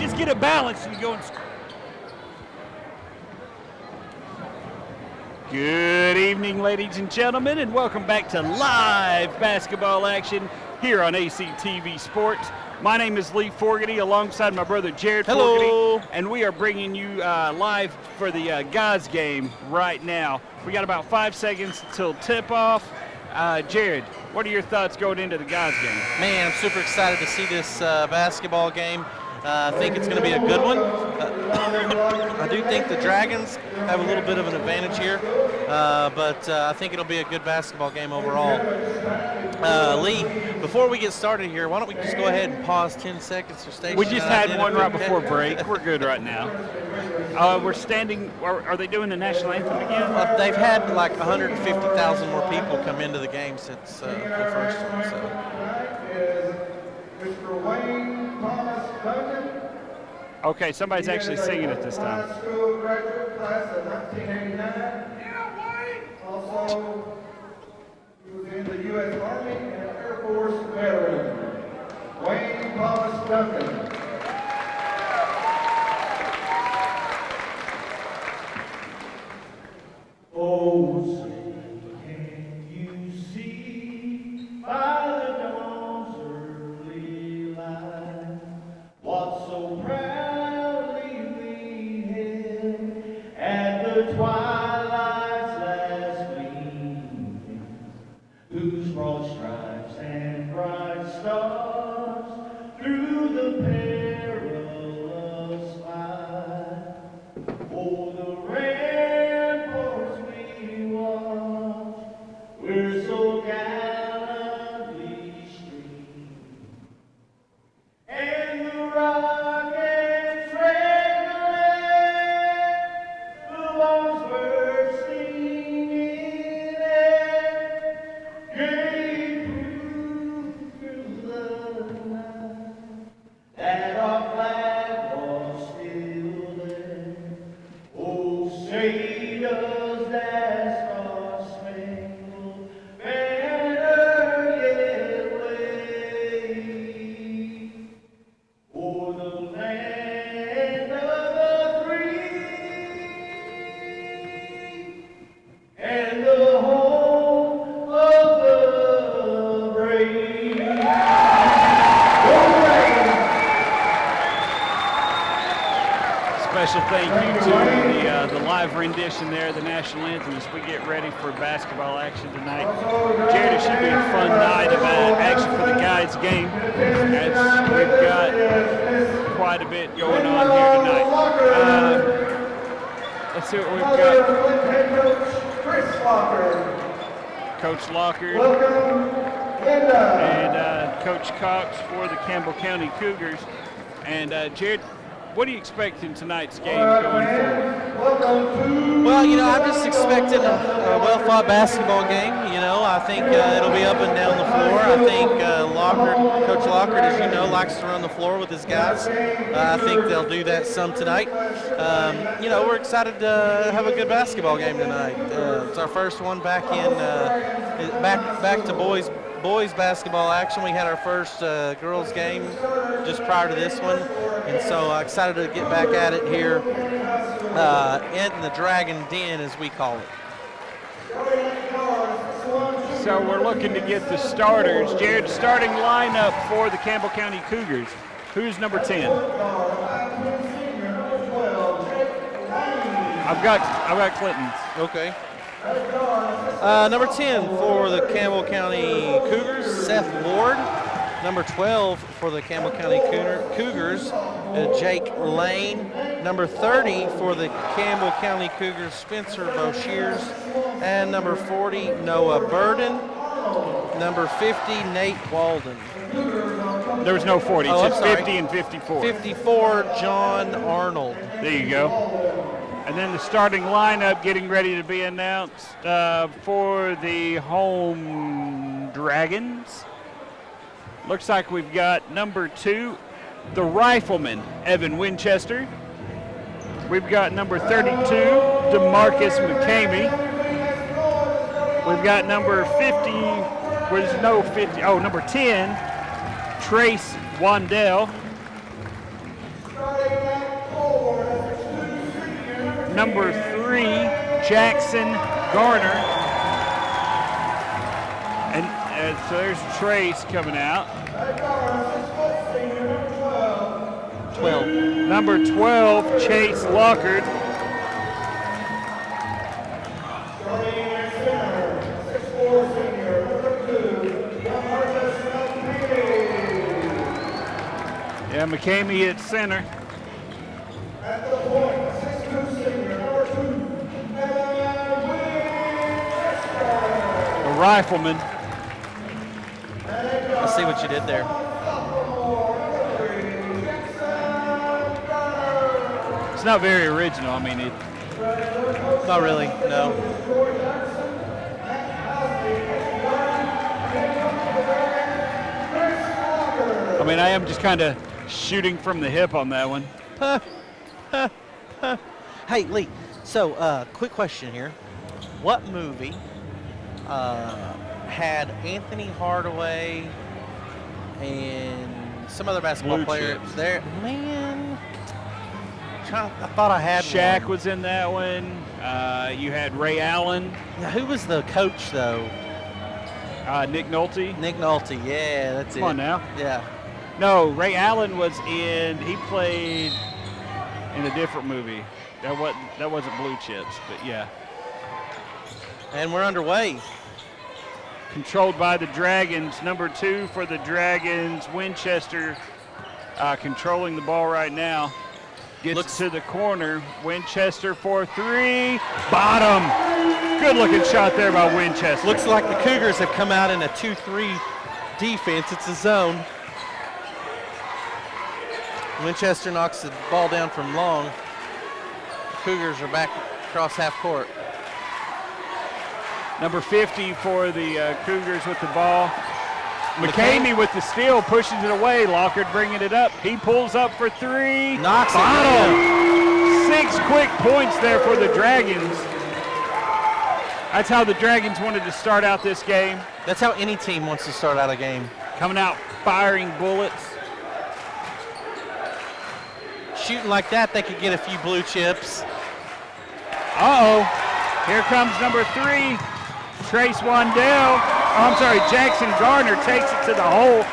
just get it balanced and you go and score. Good evening, ladies and gentlemen, and welcome back to live basketball action here on ACTV Sports. My name is Lee Forgety, alongside my brother Jared Forgety, and we are bringing you live for the guys game right now. We got about 5 seconds until tip-off. Jared, what are your thoughts going into the guys game? Man, I'm super excited to see this basketball game. I think it's going to be a good one. I do think the Dragons have a little bit of an advantage here, but I think it'll be a good basketball game overall. Lee, before we get started here, why don't we just go ahead and pause 10 seconds for station? We just had one right before break. We're good right now. We're standing. Are they doing the national anthem again? They've had like 150,000 more people come into the game since the first one. So. Mr. Wayne Thomas Duncan. Okay, somebody's actually singing it this time. High school graduate class of 1989. Yeah, Wayne. Also, he was in the U.S. Army and Air Force veteran. Wayne Thomas Duncan. Oh, say, can you see by the dawn's early light what so proudly we hailed at the twilight's last gleaming, whose broad stripes and bright stars through the perilous fight o'er the ramparts we watch, we're so gallantly streaming, and the rockets regulate, the bombs bursting in air, gave proof through the night that our flag was still there. Oh, say does that star-spangled banner yet wave o'er the land of the free and the home of the brave. Hooray! Special thank you to the live rendition there, the national anthem, as we get ready for basketball action tonight. Jared, it should be a fun night of action for the guys' game, as we've got quite a bit going on here tonight. Let's see what we've got. Head coach Chris Locker. Coach Locker Welcome, Linda. and Coach Cox for the Campbell County Cougars. And Jared, what are you expecting tonight's game going forward? Well, I'm just expecting a well-fought basketball game. I think it'll be up and down the floor. I think Coach Lockhart, as you know, likes to run the floor with his guys. I think they'll do that some tonight. We're excited to have a good basketball game tonight. It's our first one back to boys basketball action. We had our first girls game just prior to this one, and so excited to get back at it here in the Dragon Den, as we call it. So we're looking to get the starters. Jared, starting lineup for the Campbell County Cougars. Who's number 10? I've got Clinton. Okay. Number 10 for the Campbell County Cougars, Seth Ward. Number 12 for the Campbell County Cougars, Jake Lane. Number 30 for the Campbell County Cougars, Spencer Boshears. And number 40, Noah Burden. Number 50, Nate Walden. There was no 40, it's just 50 sorry. and 54. 54, John Arnold. There you go. And then the starting lineup getting ready to be announced for the home Dragons. Looks like we've got number 2, the Rifleman, Evan Winchester. We've got number 32, DeMarcus McCamey. We've got number 50, there's no 50, number 10, Trace Wandell. number 3, Jackson Garner. And so there's Trace coming out. 12. Number 12, Chase Lockard. Yeah, McCamey at center. At the point, 6'2" senior, number 2, The rifleman. I see what you did there. It's not very original. I mean, Not really, no. I am just kind of shooting from the hip on that one. Hey, Lee, so quick question here. What movie had Anthony Hardaway and some other basketball Blue player Chips. there? Man, I thought I had Shaq one. was in that one. You had Ray Allen, Now, who was the coach, though? Nick Nolte. Nick Nolte, yeah, that's it. Come on now. Yeah. No, Ray Allen was in. He played in a different movie. That wasn't Blue Chips, but yeah. And we're underway. Controlled by the Dragons. Number 2 for the Dragons, Winchester, controlling the ball right now. Gets to the corner. Winchester for 3. Bottom. Good looking shot there by Winchester. Looks like the Cougars have come out in a 2-3 defense. It's a zone. Winchester knocks the ball down from long. Cougars are back across half court. Number 50 for the Cougars with the ball. McCamey with the steal, pushes it away. Lockard bringing it up. He pulls up for 3. Knocks it Bottom. down. 6 quick points there for the Dragons. That's how the Dragons wanted to start out this game. That's how any team wants to start out a game. Coming out firing bullets. Shooting like that, they could get a few blue chips. Uh-oh. Here comes number 3, Trace Wandell. Jackson Garner takes it to the hole.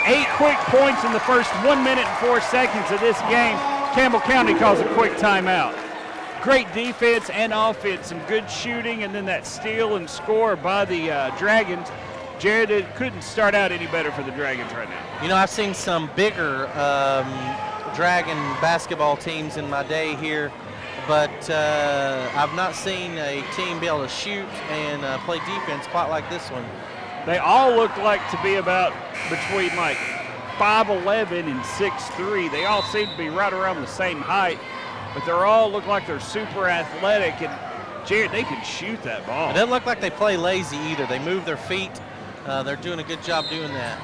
8 quick points in the first 1 minute and 4 seconds of this game. Campbell County calls a quick timeout. Great defense and offense, some good shooting, and then that steal and score by the Dragons. Jared, it couldn't start out any better for the Dragons right now. You know, I've seen some bigger Dragon basketball teams in my day here, but I've not seen a team be able to shoot and play defense quite like this one. They all look like to be about between like 5'11" and 6'3". They all seem to be right around the same height, but they all look like they're super athletic, and Jared, they can shoot that ball. It doesn't look like they play lazy either. They move their feet. They're doing a good job doing that.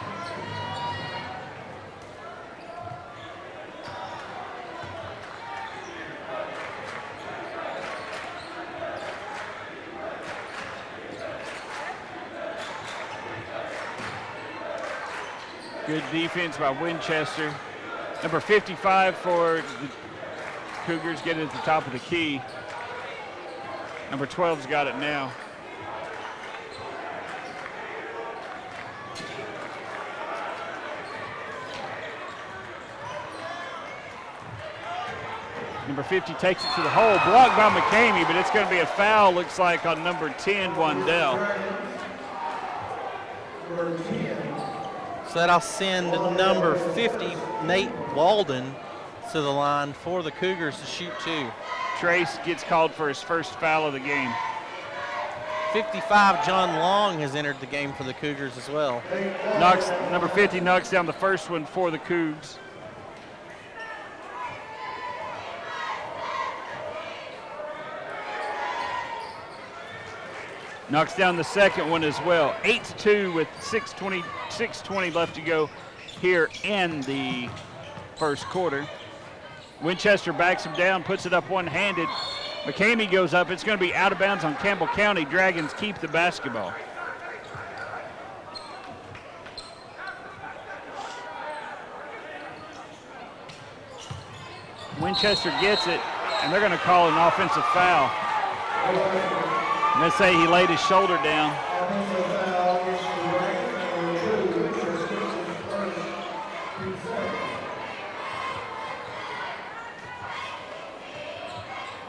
Good defense by Winchester. Number 55 for the Cougars getting at the top of the key. Number 12's got it now. Number 50 takes it to the hole, blocked by McCamey, but it's going to be a foul, looks like, on number 10, Wandell. So that'll send number 50, Nate Walden, to the line for the Cougars to shoot 2. Trace gets called for his first foul of the game. 55, John Long has entered the game for the Cougars as well. Number 50 knocks down the first one for the Cougs. Knocks down the second one as well. 8-2 with 6:20 left to go here in the first quarter. Winchester backs him down, puts it up one-handed. McCamey goes up. It's going to be out of bounds on Campbell County. Dragons keep the basketball. Winchester gets it. And they're going to call an offensive foul. And they say he laid his shoulder down.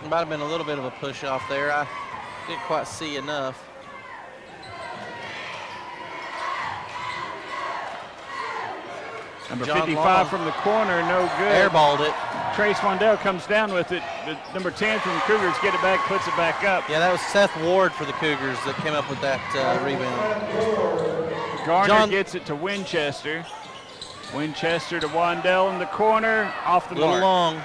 Might have been a little bit of a push off there. I didn't quite see enough. Number John 55 Long. from the corner, no good. Airballed it. Trace Wandell comes down with it, but number 10 from the Cougars get it back, puts it back up. Yeah, that was Seth Ward for the Cougars that came up with that rebound. Garner gets it to Winchester. Winchester to Wandell in the corner, off the A little mark. long.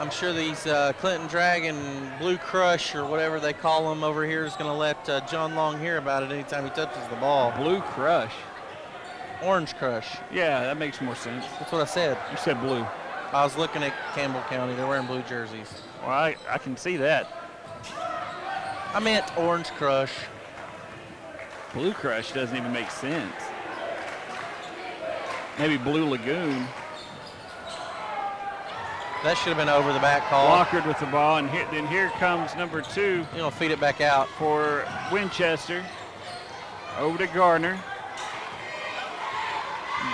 I'm sure these Clinton Dragon Blue Crush or whatever they call them over here is going to let John Long hear about it anytime he touches the ball. Blue Crush. Orange Crush. Yeah, that makes more sense. That's what I said. You said blue. I was looking at Campbell County. They're wearing blue jerseys. Well, I can see that. I meant Orange Crush. Blue Crush doesn't even make sense. Maybe Blue Lagoon. That should have been over the back call. Lockard with the ball, and then here comes number 2 You're going to feed it back out. for Winchester. Over to Garner.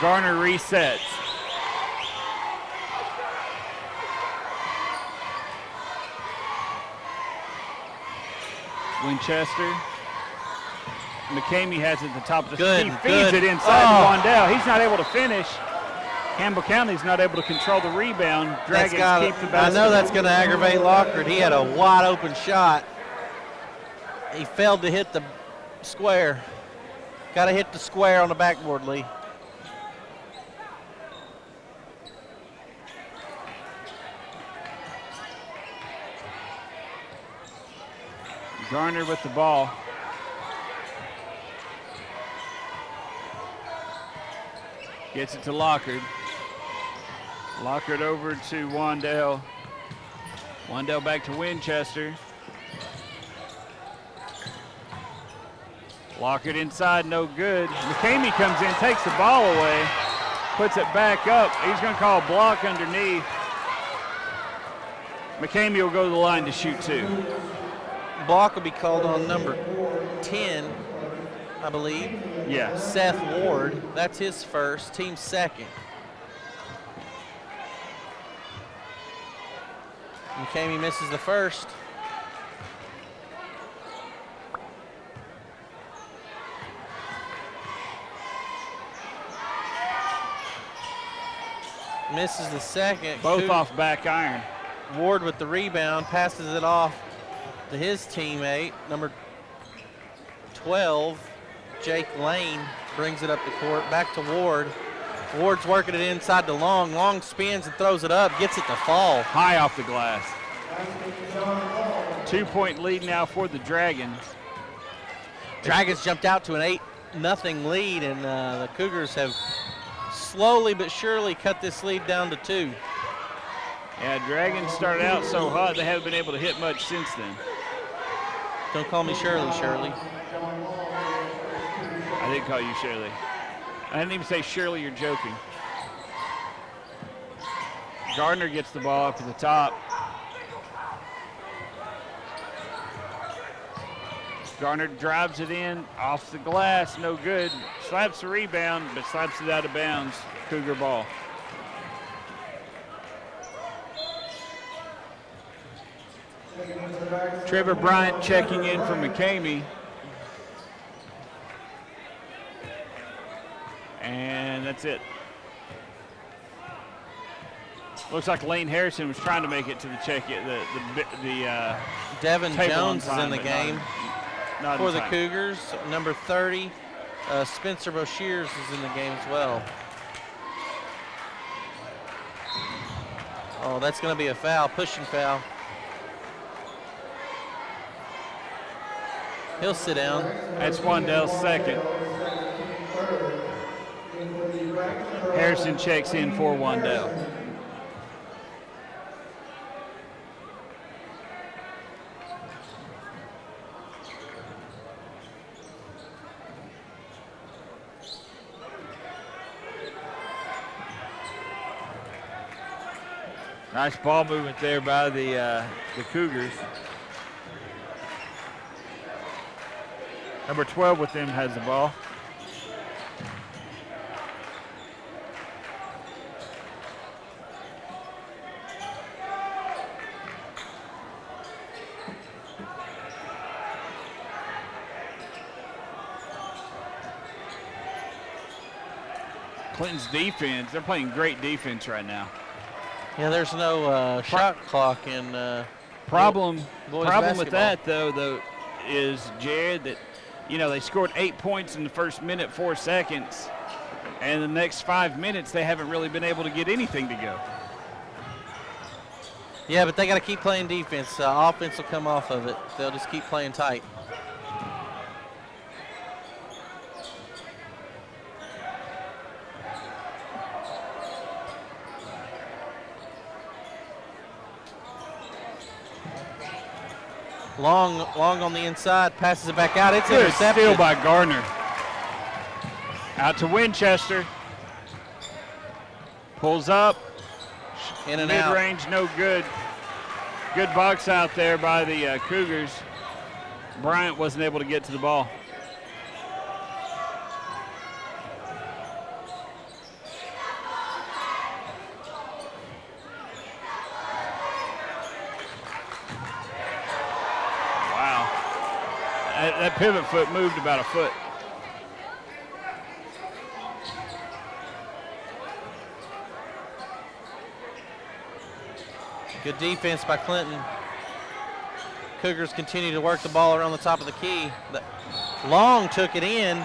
Garner resets. Winchester. McCamey has it at the top of the Good, He feeds good. it inside to Wandell. He's not able to finish. Campbell County's not able to control the rebound. Dragons keep the I basket. know that's going to aggravate Lockard. He had a wide open shot. He failed to hit the square. Got to hit the square on the backboard, Lee. Garner with the ball. Gets it to Lockard. Lockard over to Wandell. Wandell back to Winchester. Lockard inside, no good. McCamey comes in, takes the ball away, puts it back up. He's going to call a block underneath. McCamey will go to the line to shoot 2. Block will be called on number 10, I believe. Yeah. Seth Ward. That's his first, team second. McCamey misses the first. Misses the second. Both off back iron. Ward with the rebound, passes it off to his teammate, number 12, Jake Lane, brings it up the court, back to Ward. Ward's working it inside to Long. Long spins and throws it up, gets it to fall. High off the glass. 2-point lead now for the Dragons. Dragons jumped out to an 8-0 lead, and the Cougars have slowly but surely cut this lead down to 2. Yeah, Dragons started out so hot they haven't been able to hit much since then. Don't call me Shirley, Shirley. I didn't call you Shirley. I didn't even say Shirley, you're joking. Gardner gets the ball up at the top. Garner drives it in, off the glass, no good. Slaps the rebound, but slaps it out of bounds. Cougar ball. Trevor Bryant checking in for McCamey. And that's it. Looks like Lane Harrison was trying to make it to the check. Devin table Jones on is in time, the but game not for in the time. Cougars. Number 30, Spencer Boshears is in the game as well. Oh, that's going to be a foul, pushing foul. He'll sit down. That's Wandell's second. Harrison checks in for Wandell. Nice ball movement there by the Cougars. Number 12 with them has the ball. Clinton's defense, they're playing great defense right now. Yeah, there's no shot clock in Problem boys with basketball. that, though, is, Jared, that, they scored 8 points in the first minute, 4 seconds, and the next 5 minutes they haven't really been able to get anything to go. Yeah, but they got to keep playing defense. Offense will come off of it. They'll just keep playing tight. Long on the inside, passes it back out. It's Good intercepted. steal by Garner. Out to Winchester. Pulls up. In and out. Mid-range, no good. Good box out there by the Cougars. Bryant wasn't able to get to the ball. That pivot foot moved about a foot. Good defense by Clinton. Cougars continue to work the ball around the top of the key. Long took it in,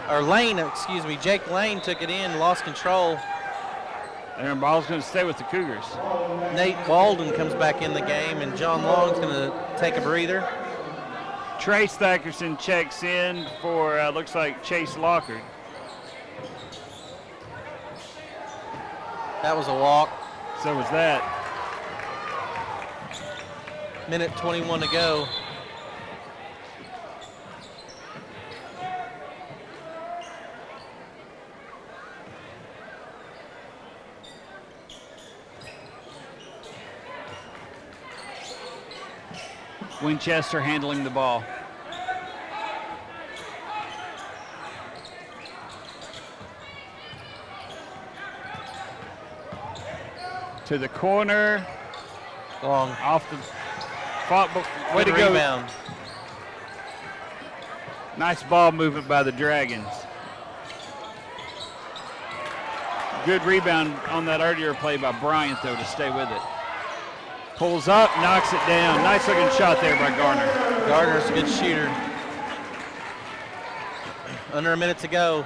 or Lane, excuse me, Jake Lane took it in, lost control. And the ball's going to stay with the Cougars. Nate Walden comes back in the game, and John Long's going to take a breather. Trace Thackerson checks in for, looks like Chase Lockard. That was a walk. So was that. Minute 21 to go. Winchester handling the ball. To the corner. Long. Off the fought. Way to Good go. rebound. Nice ball movement by the Dragons. Good rebound on that earlier play by Bryant, though, to stay with it. Pulls up, knocks it down. Nice looking shot there by Garner. Gardner's a good shooter. Under a minute to go.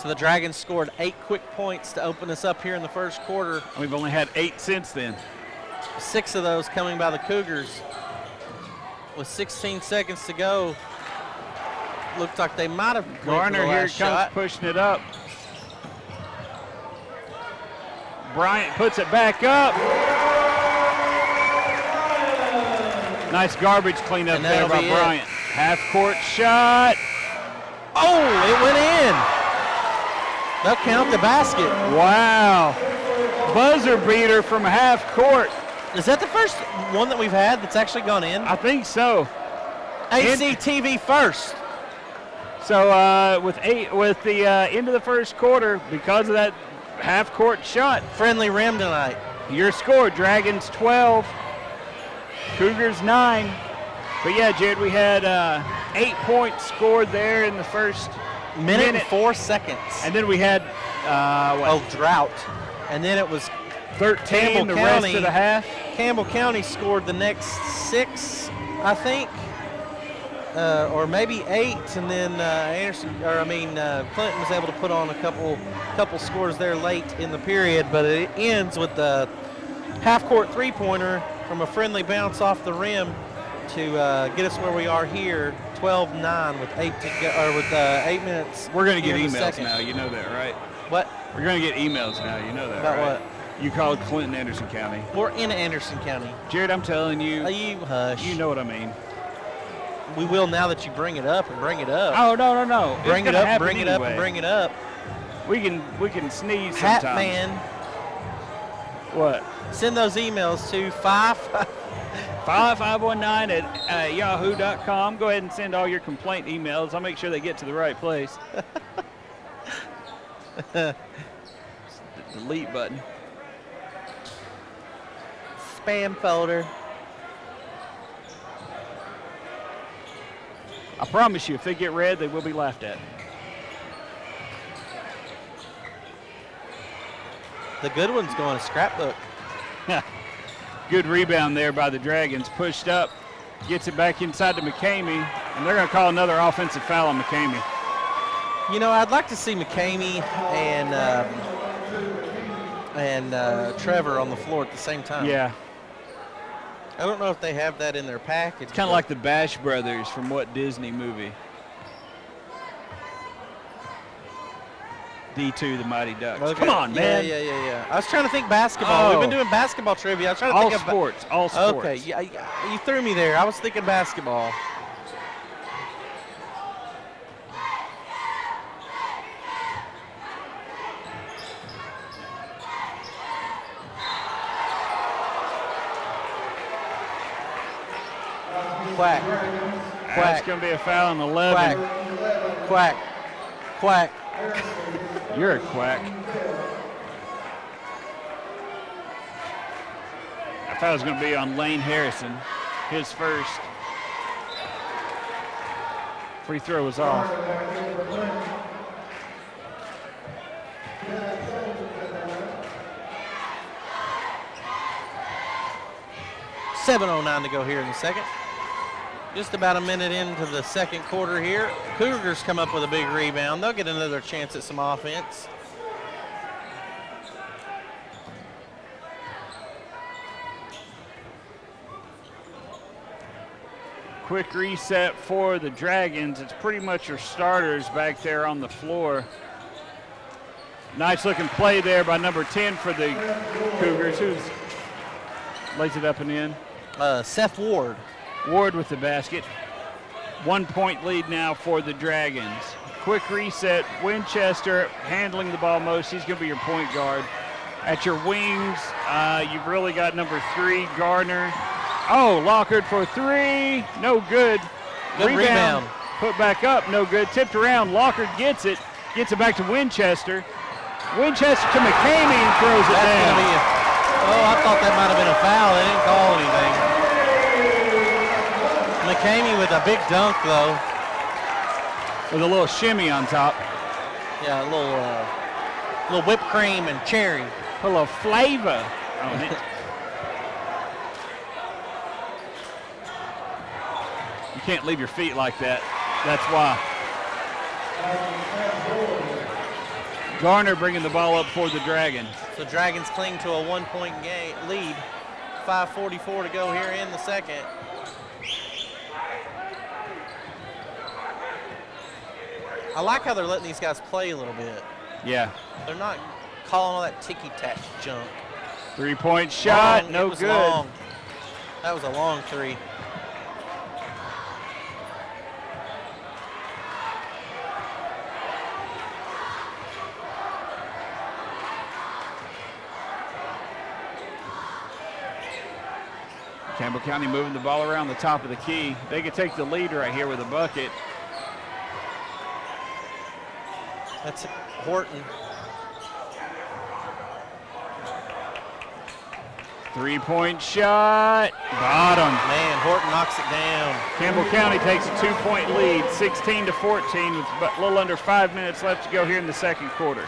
So the Dragons scored 8 quick points to open us up here in the first quarter. We've only had 8 since then. 6 of those coming by the Cougars. With 16 seconds to go, looked like they might have Garner here comes shot. pushing it up. Bryant puts it back up. Nice garbage cleanup And there that'll by be Bryant. Half-court shot. Oh, it went in. They'll count the basket. Wow. Buzzer beater from half court. Is that the first one that we've had that's actually gone in? I think so. ACTV first. So with the end of the first quarter, because of that half court shot, Friendly rim tonight. your score, Dragons 12, Cougars 9. But yeah, Jared, we had 8 points scored there in the first Minute and 4 seconds. and then we had drought. And then it was 13 Campbell the County. rest of the half. Campbell County scored the next 6, I think, or maybe 8, and then Clinton was able to put on a couple scores there late in the period, but it ends with the half-court three-pointer from a friendly bounce off the rim to get us where we are here, 12-9 with 8 to go, or with 8 minutes. We're going to get here in the emails second. now. You know that, right? What? We're going to get emails now. You know that, About right? what? You called Clinton Anderson County. We're in Anderson County. Jared, I'm telling you. You hush. You know what I mean. We will now that you bring it up and bring it up. Oh, no. Bring it up, bring it up, and bring it up. We can sneeze Hat sometimes. Man. What? Send those emails to 5519 at yahoo.com. Go ahead and send all your complaint emails. I'll make sure they get to the right place. The delete button. Spam folder. I promise you, if they get read, they will be laughed at. The good one's going to scrapbook. Good rebound there by the Dragons. Pushed up, gets it back inside to McCamey, and they're going to call another offensive foul on McCamey. You know, I'd like to see McCamey and Trevor on the floor at the same time. Yeah. I don't know if they have that in their package. It's kind of like the Bash Brothers from what Disney movie? D2, the Mighty Ducks. Okay. Come on, man. Yeah. I was trying to think basketball. We've been doing basketball trivia. I was trying to think of all sports. Okay, yeah, you threw me there. I was thinking basketball. Quack. That's going to be a foul on 11. Quack. Quack. You're a quack. That foul's going to be on Lane Harrison, his first. Free throw was off. $7:09 to go here in the second. Just about a minute into the second quarter here. Cougars come up with a big rebound. They'll get another chance at some offense. Quick reset for the Dragons. It's pretty much your starters back there on the floor. Nice looking play there by number 10 for the Cougars. Who's lays it up and in? Seth Ward. Ward with the basket. 1 point lead now for the Dragons. Quick reset. Winchester handling the ball most. He's going to be your point guard. At your wings, you've really got number 3, Gardner. Oh, Lockard for 3. No good. Good rebound. Put back up. No good. Tipped around. Lockard gets it. Gets it back to Winchester. Winchester to McCamey and throws it down. I thought that might have been a foul. They didn't call anything. McCamey with a big dunk, though. With a little shimmy on top. Yeah, a little whipped cream and cherry. Put a little flavor on it. You can't leave your feet like that. That's why. Garner bringing the ball up for the Dragons. So Dragons cling to a 1 point lead. 5:44 to go here in the second. I like how they're letting these guys play a little bit. Yeah. They're not calling all that ticky-tack junk. 3-point shot, Long. no It was good. long. That was a long three. Campbell County moving the ball around the top of the key. They could take the lead right here with a bucket. That's Horton. 3-point shot, bottom. Man, Horton knocks it down. Campbell County takes a 2-point lead, 16-14 with a little under 5 minutes left to go here in the second quarter.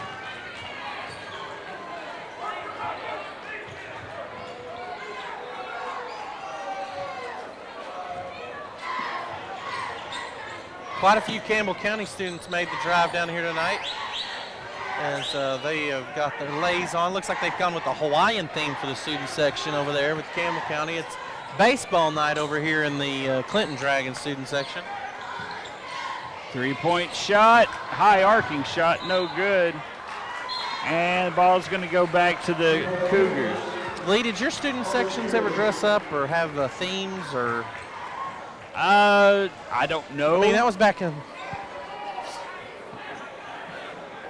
Quite a few Campbell County students made the drive down here tonight as they have got their lays on. Looks like they've gone with the Hawaiian theme for the student section over there with Campbell County. It's baseball night over here in the Clinton Dragons student section. 3-point shot, high arcing shot, no good. And the ball's going to go back to the Cougars. Lee, did your student sections ever dress up or have themes or? I don't know. I mean, that was back in.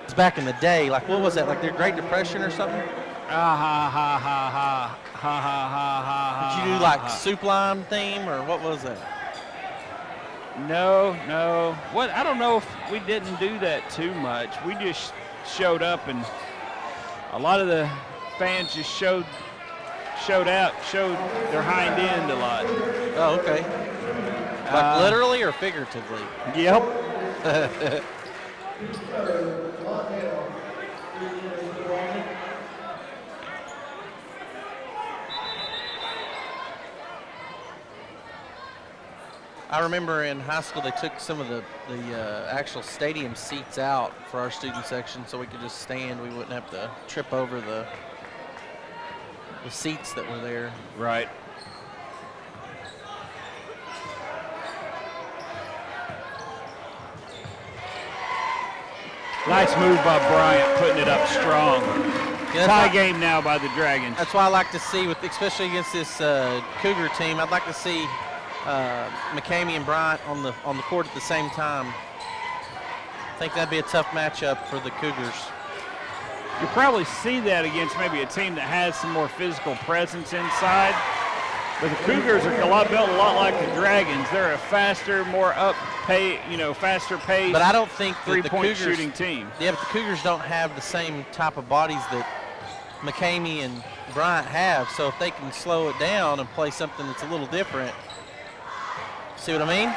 It's back in the day. Like, what was that? Like the Great Depression or something? Ha ha ha ha ha ha ha. Did you do like soup line theme or what was that? No. What? I don't know if we didn't do that too much. We just showed up, and a lot of the fans just showed their hind end a lot. Oh, okay. Like literally or figuratively? Yep. I remember in high school they took some of the actual stadium seats out for our student section so we could just stand. We wouldn't have to trip over the seats that were there. Right. Nice move by Bryant, putting it up strong. Yeah, tie game now by the Dragons. That's why I like to see, especially against this Cougar team, I'd like to see McCamey and Bryant on the court at the same time. I think that'd be a tough matchup for the Cougars. You probably see that against maybe a team that has some more physical presence inside. But the Cougars are built a lot like the Dragons. They're a faster, more faster pace. But I don't think that three-point shooting team. Yeah, but the Cougars don't have the same type of bodies that McCamey and Bryant have. So if they can slow it down and play something that's a little different, see what I mean?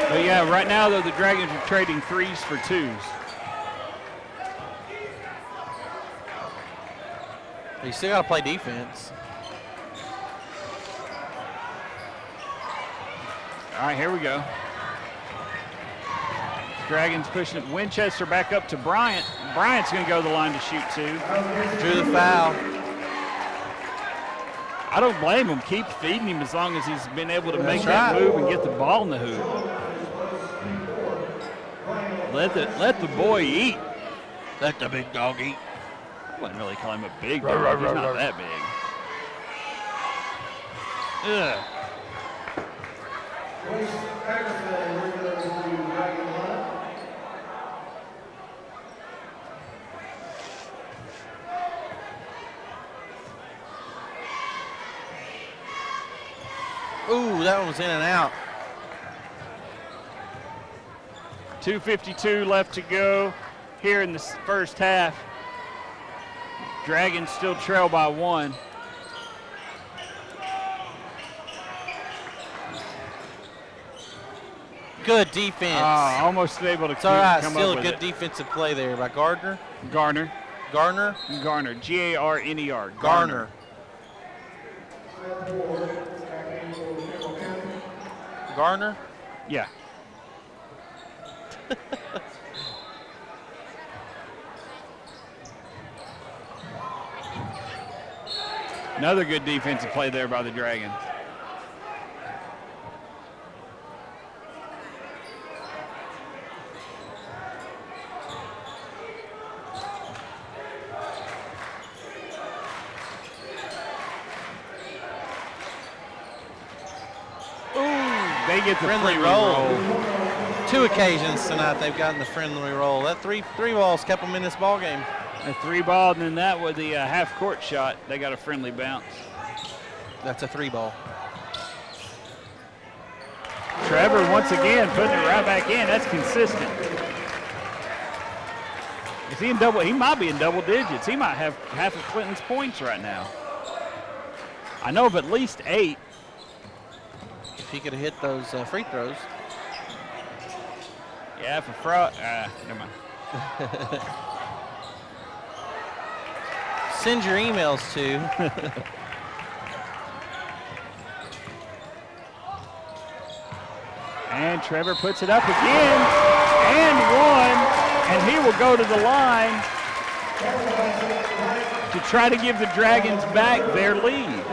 But yeah, right now though the Dragons are trading threes for twos. You still got to play defense. All right, here we go. Dragons pushing it. Winchester back up to Bryant. Bryant's going to go to the line to shoot two. Drew the foul. I don't blame him. Keep feeding him as long as he's been able to make that move and get the ball in the hoop. Let the boy eat. Let the big dog eat. I wouldn't really call him a big dog. He's not that big. Ugh. Ooh, that one was in and out. 2:52 left to go here in the first half. Dragons still trail by one. Good defense. Almost able to it's all right. come Still up a with good defensive play there by Garner. Garner. Garner. G-A-R-N-E-R. Garner. Garner? Yeah. Another good defensive play there by the Dragons. They get the friendly roll. 2 occasions tonight they've gotten the friendly roll. That three balls kept them in this ball game. A 3-ball, and then that with the half-court shot, they got a friendly bounce. That's a 3-ball. Trevor once again putting it right back in. That's consistent. Is he in double? He might be in double digits. He might have half of Clinton's points right now. I know of at least 8. If he could have hit those free throws. Yeah, for fraud. Never mind. Send your emails to. And Trevor puts it up again. And one. And he will go to the line to try to give the Dragons back their lead.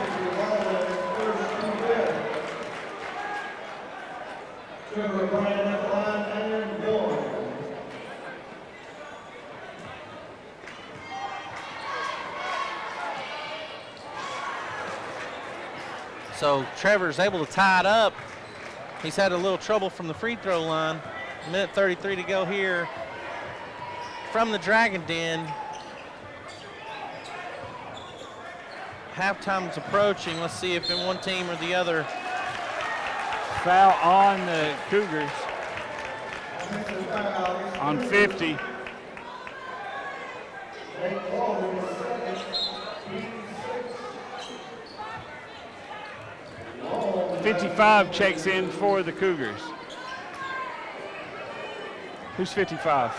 So Trevor's able to tie it up. He's had a little trouble from the free throw line. Minute 33 to go here from the Dragon Den. Halftime's approaching. Let's see if in one team or the other. Foul on the Cougars on 50. .55 checks in for the Cougars. Who's 55?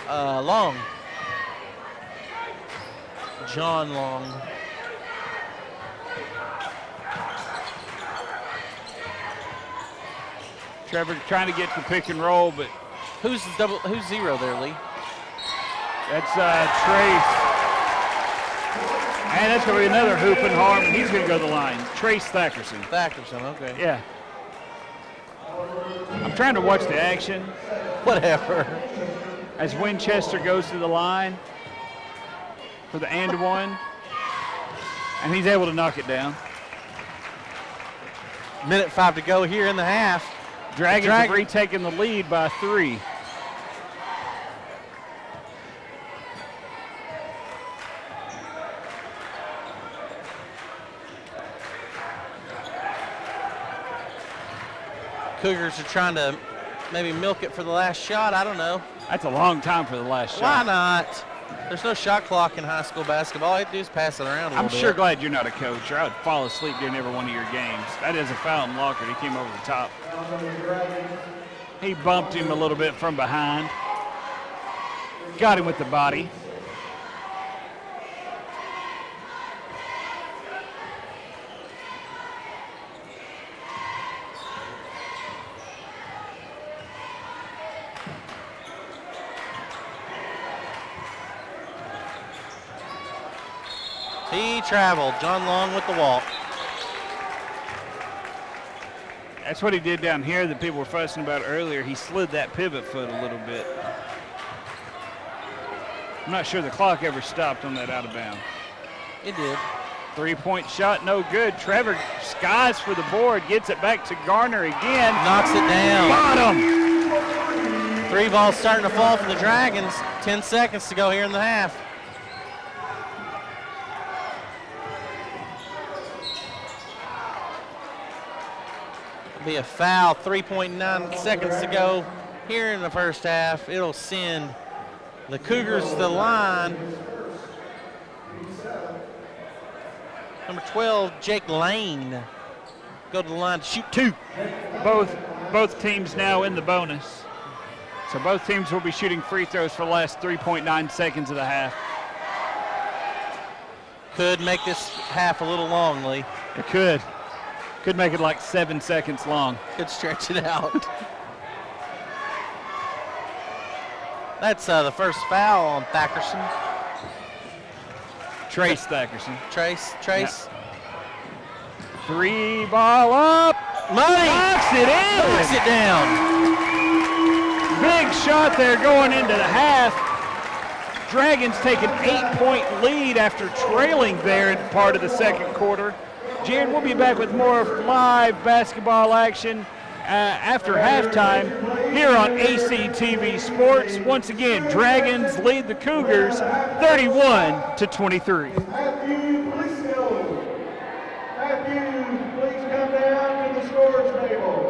Long. John Long. Trevor trying to get the pick and roll, but Who's zero there, Lee? that's Trace. And that's going to be another hoop and harm, and he's going to go to the line. Trace Thackerson. Thackerson, okay. Yeah. I'm trying to watch the action Whatever. as Winchester goes to the line for the and one, and he's able to knock it down. Minute 5 to go here in the half. Dragons have retaken the lead by 3. Cougars are trying to maybe milk it for the last shot. I don't know. That's a long time for the last shot. Why not? There's no shot clock in high school basketball. All you do is pass it around a little I'm bit. sure glad you're not a coach, or I would fall asleep during every one of your games. That is a foul in Lockard. He came over the top. He bumped him a little bit from behind. Got him with the body. He traveled. John Long with the walk. That's what he did down here that people were fussing about earlier. He slid that pivot foot a little bit. I'm not sure the clock ever stopped on that out of bounds. It did. 3-point shot, no good. Trevor skies for the board, gets it back to Garner again. Knocks it down. Got him. 3 balls starting to fall for the Dragons. 10 seconds to go here in the half. Be a foul. 3.9 seconds to go here in the first half. It'll send the Cougars to the line. Number 12, Jake Lane, go to the line to shoot 2. Both teams now in the bonus. So both teams will be shooting free throws for the last 3.9 seconds of the half. Could make this half a little long, Lee. It could. Could make it like 7 seconds long. Could stretch it out. That's the first foul on Thackerson. Trace Thackerson. Trace. Yep. 3 ball up. Money. Knocks it in. Knocks it down. Big shot there going into the half. Dragons take an 8-point lead after trailing there in part of the second quarter. Jared, we'll be back with more live basketball action after halftime here on ACTV Sports. Once again, Dragons lead the Cougars 31-23. Matthew, please come down to the scores table.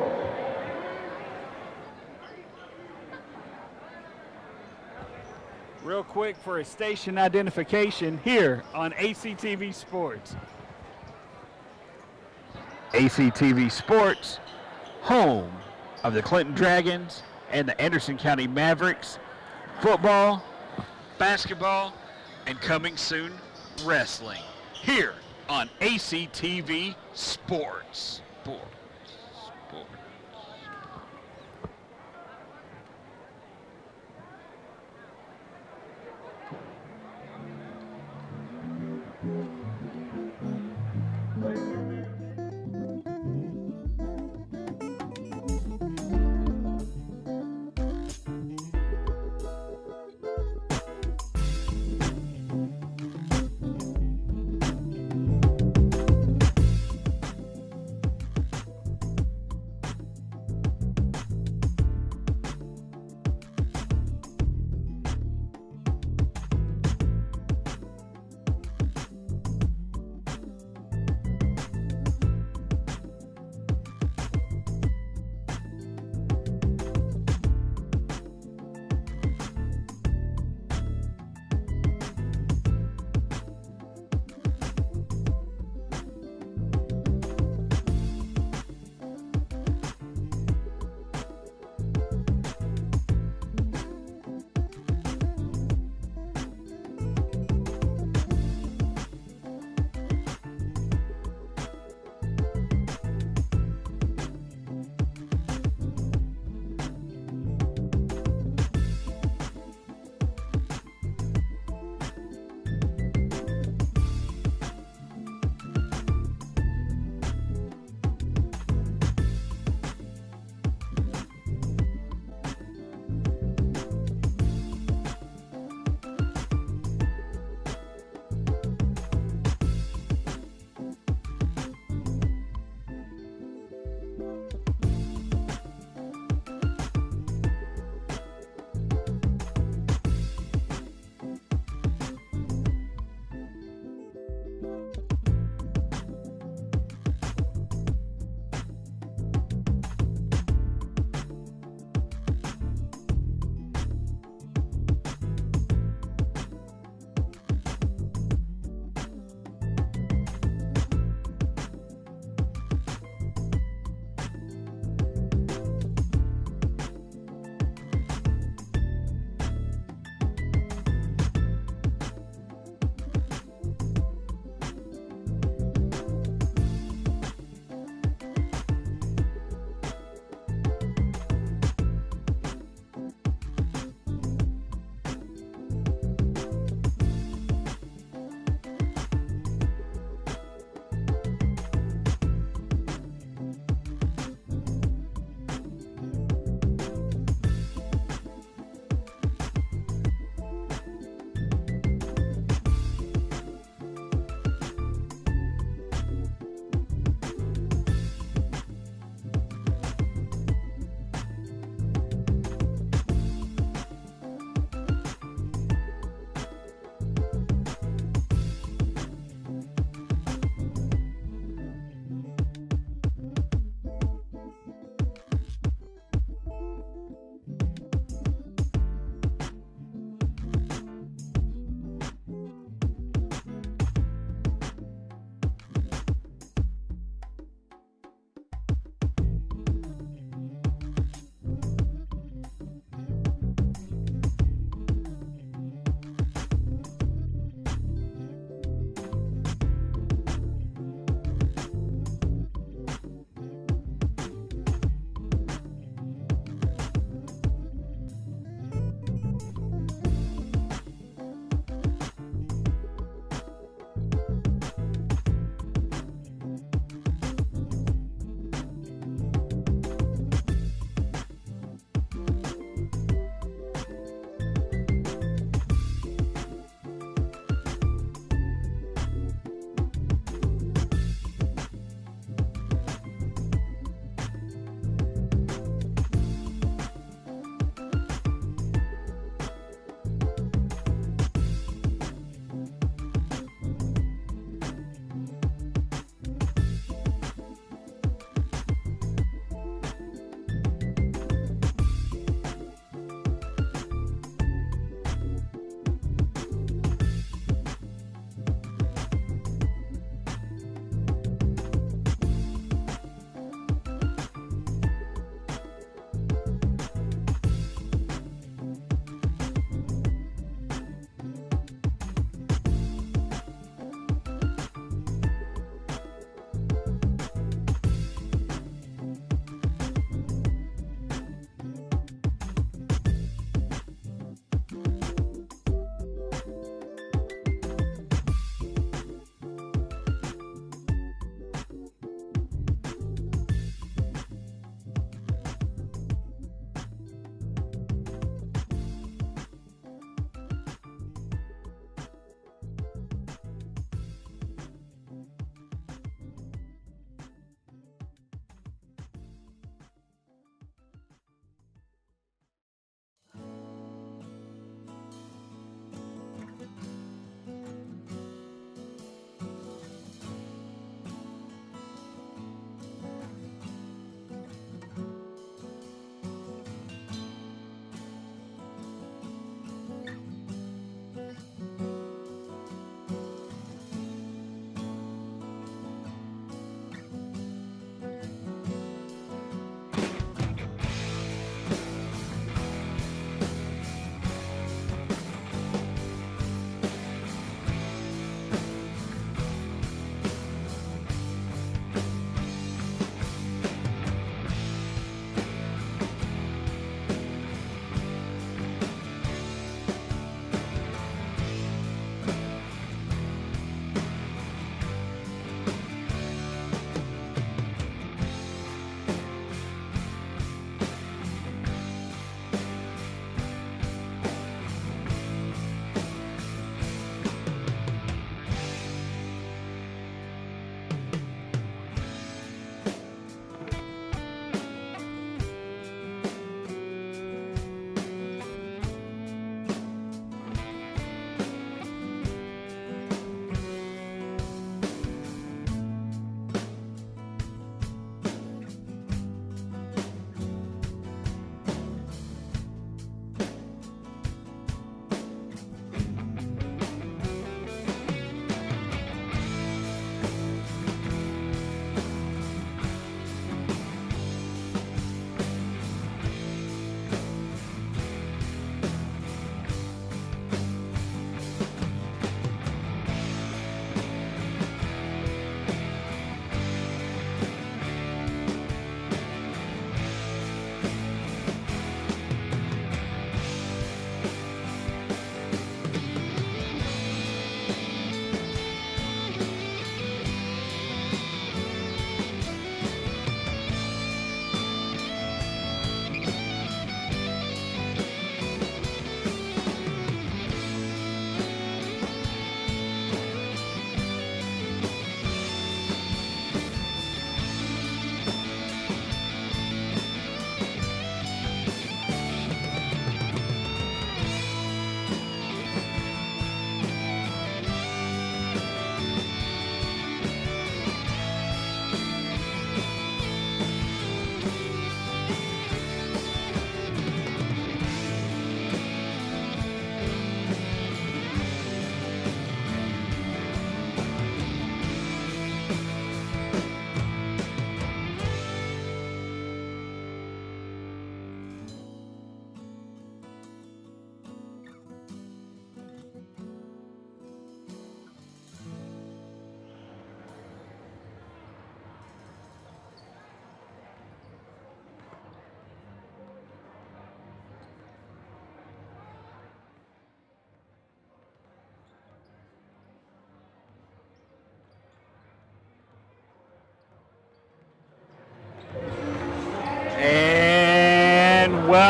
Real quick for a station identification here on ACTV Sports. ACTV Sports, home of the Clinton Dragons and the Anderson County Mavericks. Football, basketball, and coming soon, wrestling. Here on ACTV Sports.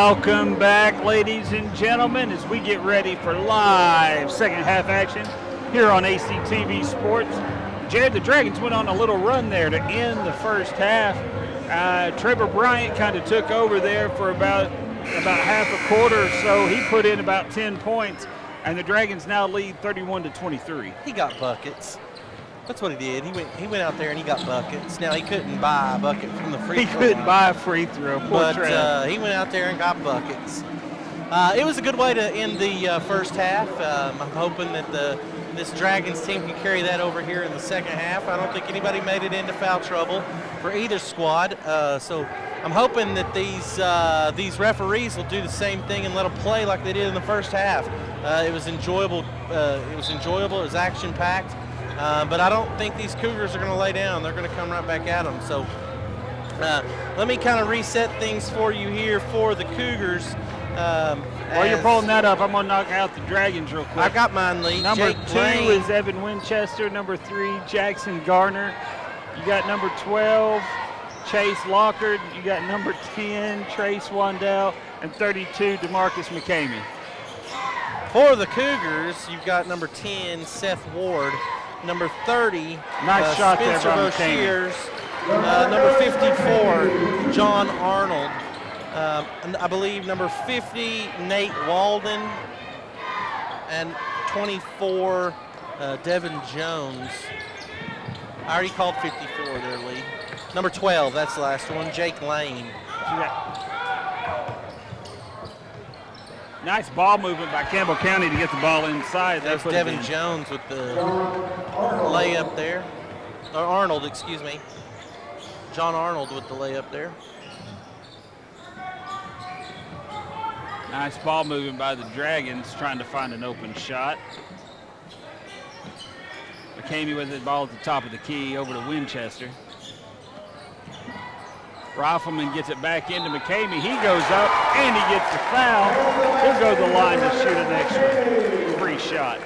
Welcome back, ladies and gentlemen, as we get ready for live second half action here on ACTV Sports. Jared, the Dragons went on a little run there to end the first half. Trevor Bryant kind of took over there for about half a quarter or so. He put in about 10 points, and the Dragons now lead 31-23. He got buckets. That's what he did. He went out there and he got buckets. Now, he couldn't buy a bucket from the free throw line. He couldn't buy a free throw. Poor But he went out there and got buckets. It was a good way to end the first half. I'm hoping that this Dragons team can carry that over here in the second half. I don't think anybody made it into foul trouble for either squad. So I'm hoping that these referees will do the same thing and let them play like they did in the first half. It was enjoyable. It was action-packed. But I don't think these Cougars are going to lay down. They're going to come right back at them. So let me kind of reset things for you here for the Cougars. While you're pulling that up, I'm going to knock out the Dragons real quick. I got mine, Lee. Number Jake 2 Lane. is Evan Winchester. Number 3, Jackson Garner. You got number 12, Chase Lockard. You got number 10, Trace Wandell. And 32, DeMarcus McCamey. For the Cougars, you've got number 10, Seth Ward. Number 30, nice shot Spencer there, Boshears. Number 54, John Arnold. I believe number 50, Nate Walden. And 24, Devin Jones. I already called 54 there, Lee. Number 12, that's the last one, Jake Lane. Nice ball movement by Campbell County to get the ball inside. That's Devin Jones with the layup there. Or Arnold, excuse me. John Arnold with the layup there. Nice ball movement by the Dragons trying to find an open shot. McCamey with the ball at the top of the key over to Winchester. Rifleman gets it back into McCamey. He goes up and he gets the foul. He'll go to the line to shoot an extra free shot.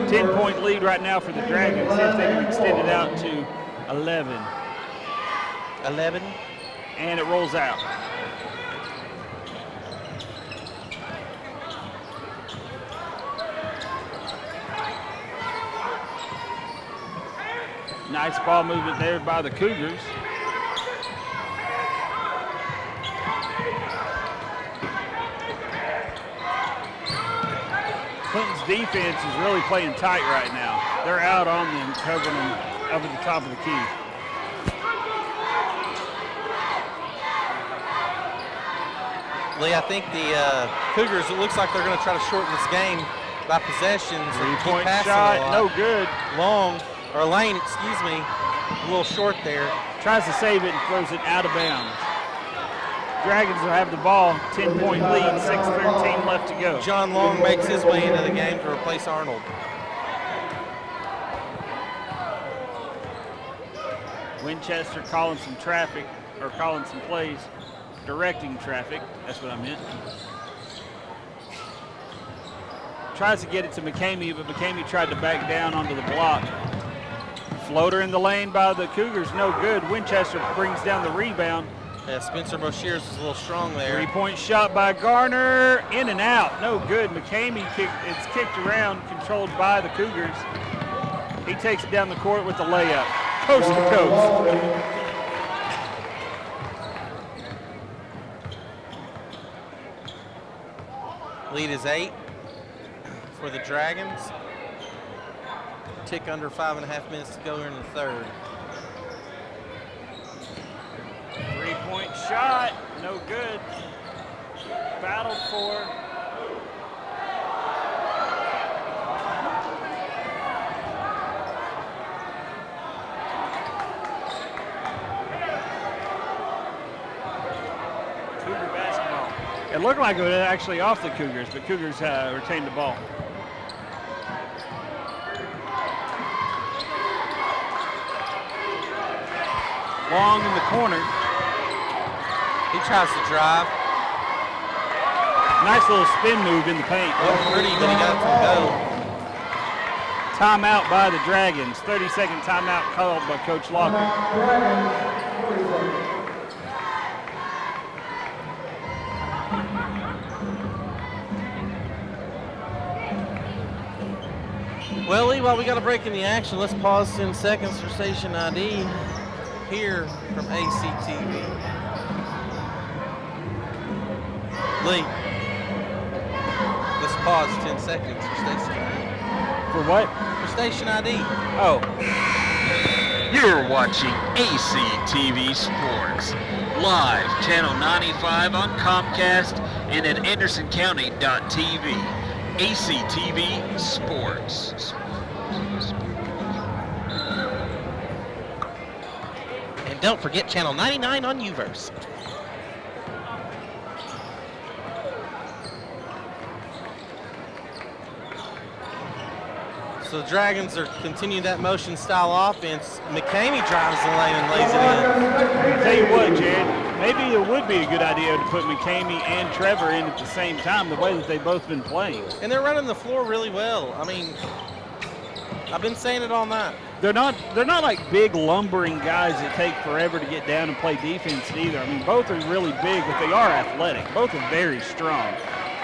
10-point lead right now for the Dragons. See if they can extend it out to 11. 11. And it rolls out. Nice ball movement there by the Cougars. Clinton's defense is really playing tight right now. They're out on them, covering them over the top of the key. Lee, I think the Cougars, it looks like they're going to try to shorten this game by possessions. Three-point shot, no good. Long, or Lane, excuse me, a little short there. Tries to save it and throws it out of bounds. Dragons will have the ball, 10-point lead, 6:13 left to go. John Long makes his way into the game to replace Arnold. Winchester calling some traffic, or calling some plays, directing traffic, that's what I meant. Tries to get it to McCamey, but McCamey tried to back down onto the block. Floater in the lane by the Cougars, no good. Winchester brings down the rebound. Yeah, Spencer Boshears is a little strong there. 3-point shot by Garner, in and out, no good. McCamey, it's kicked around, controlled by the Cougars. He takes it down the court with the layup, coast to coast. Lead is 8 for the Dragons. Tick under 5.5 minutes to go here in the third. 3-point shot, no good. Battled for. Cougar basketball. It looked like it was actually off the Cougars, but Cougars retained the ball. Long in the corner. He tries to drive. Nice little spin move in the paint. Oh, pretty, but he got it to Timeout by the Dragons. 30-second timeout called by Coach Locker. Well, Lee, while we got a break in the action, let's pause 10 seconds for station ID here from ACTV. Lee, let's pause 10 seconds for station ID. For what? For station ID. Oh. You're watching ACTV Sports, live channel 95 on Comcast and at AndersonCounty.tv. ACTV Sports. And don't forget channel 99 on Uverse. So the Dragons are continuing that motion style offense. McCamey drives the lane and lays it in. I'll tell you what, Jared, maybe it would be a good idea to put McCamey and Trevor in at the same time, the way that they've both been playing. And they're running the floor really well. I mean, I've been saying it all night. They're not like big lumbering guys that take forever to get down and play defense either. I mean, both are really big, but they are athletic. Both are very strong.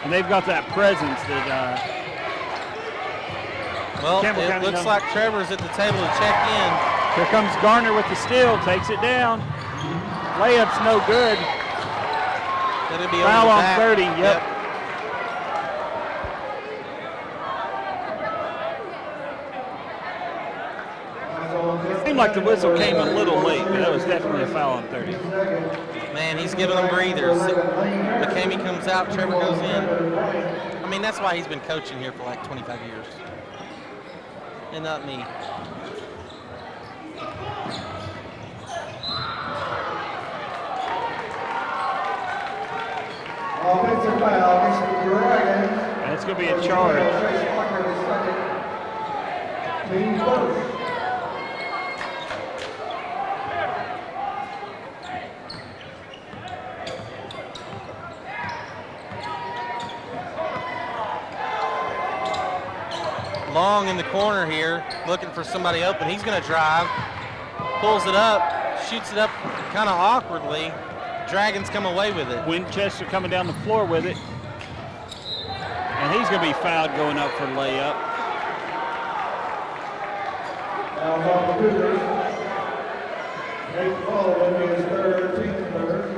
And they've got that presence that well, Campbell it County looks like Trevor's at the table to check in. Here comes Garner with the steal, takes it down. Layup's no good. That'll be Foul over the on back. 30, yep. Seemed like the whistle came a little late, but that was definitely a foul on 30. Man, he's giving them breathers. McCamey comes out, Trevor goes in. I mean, that's why he's been coaching here for like 25 years. And not me. Offensive foul against the Dragons. That's going to be a charge. Team first. Long in the corner here, looking for somebody open. He's going to drive, pulls it up, shoots it up kind of awkwardly. Dragons come away with it. Winchester coming down the floor with it. And he's going to be fouled going up for layup. Now on the Cougars. Nate Baldwin is third, team third.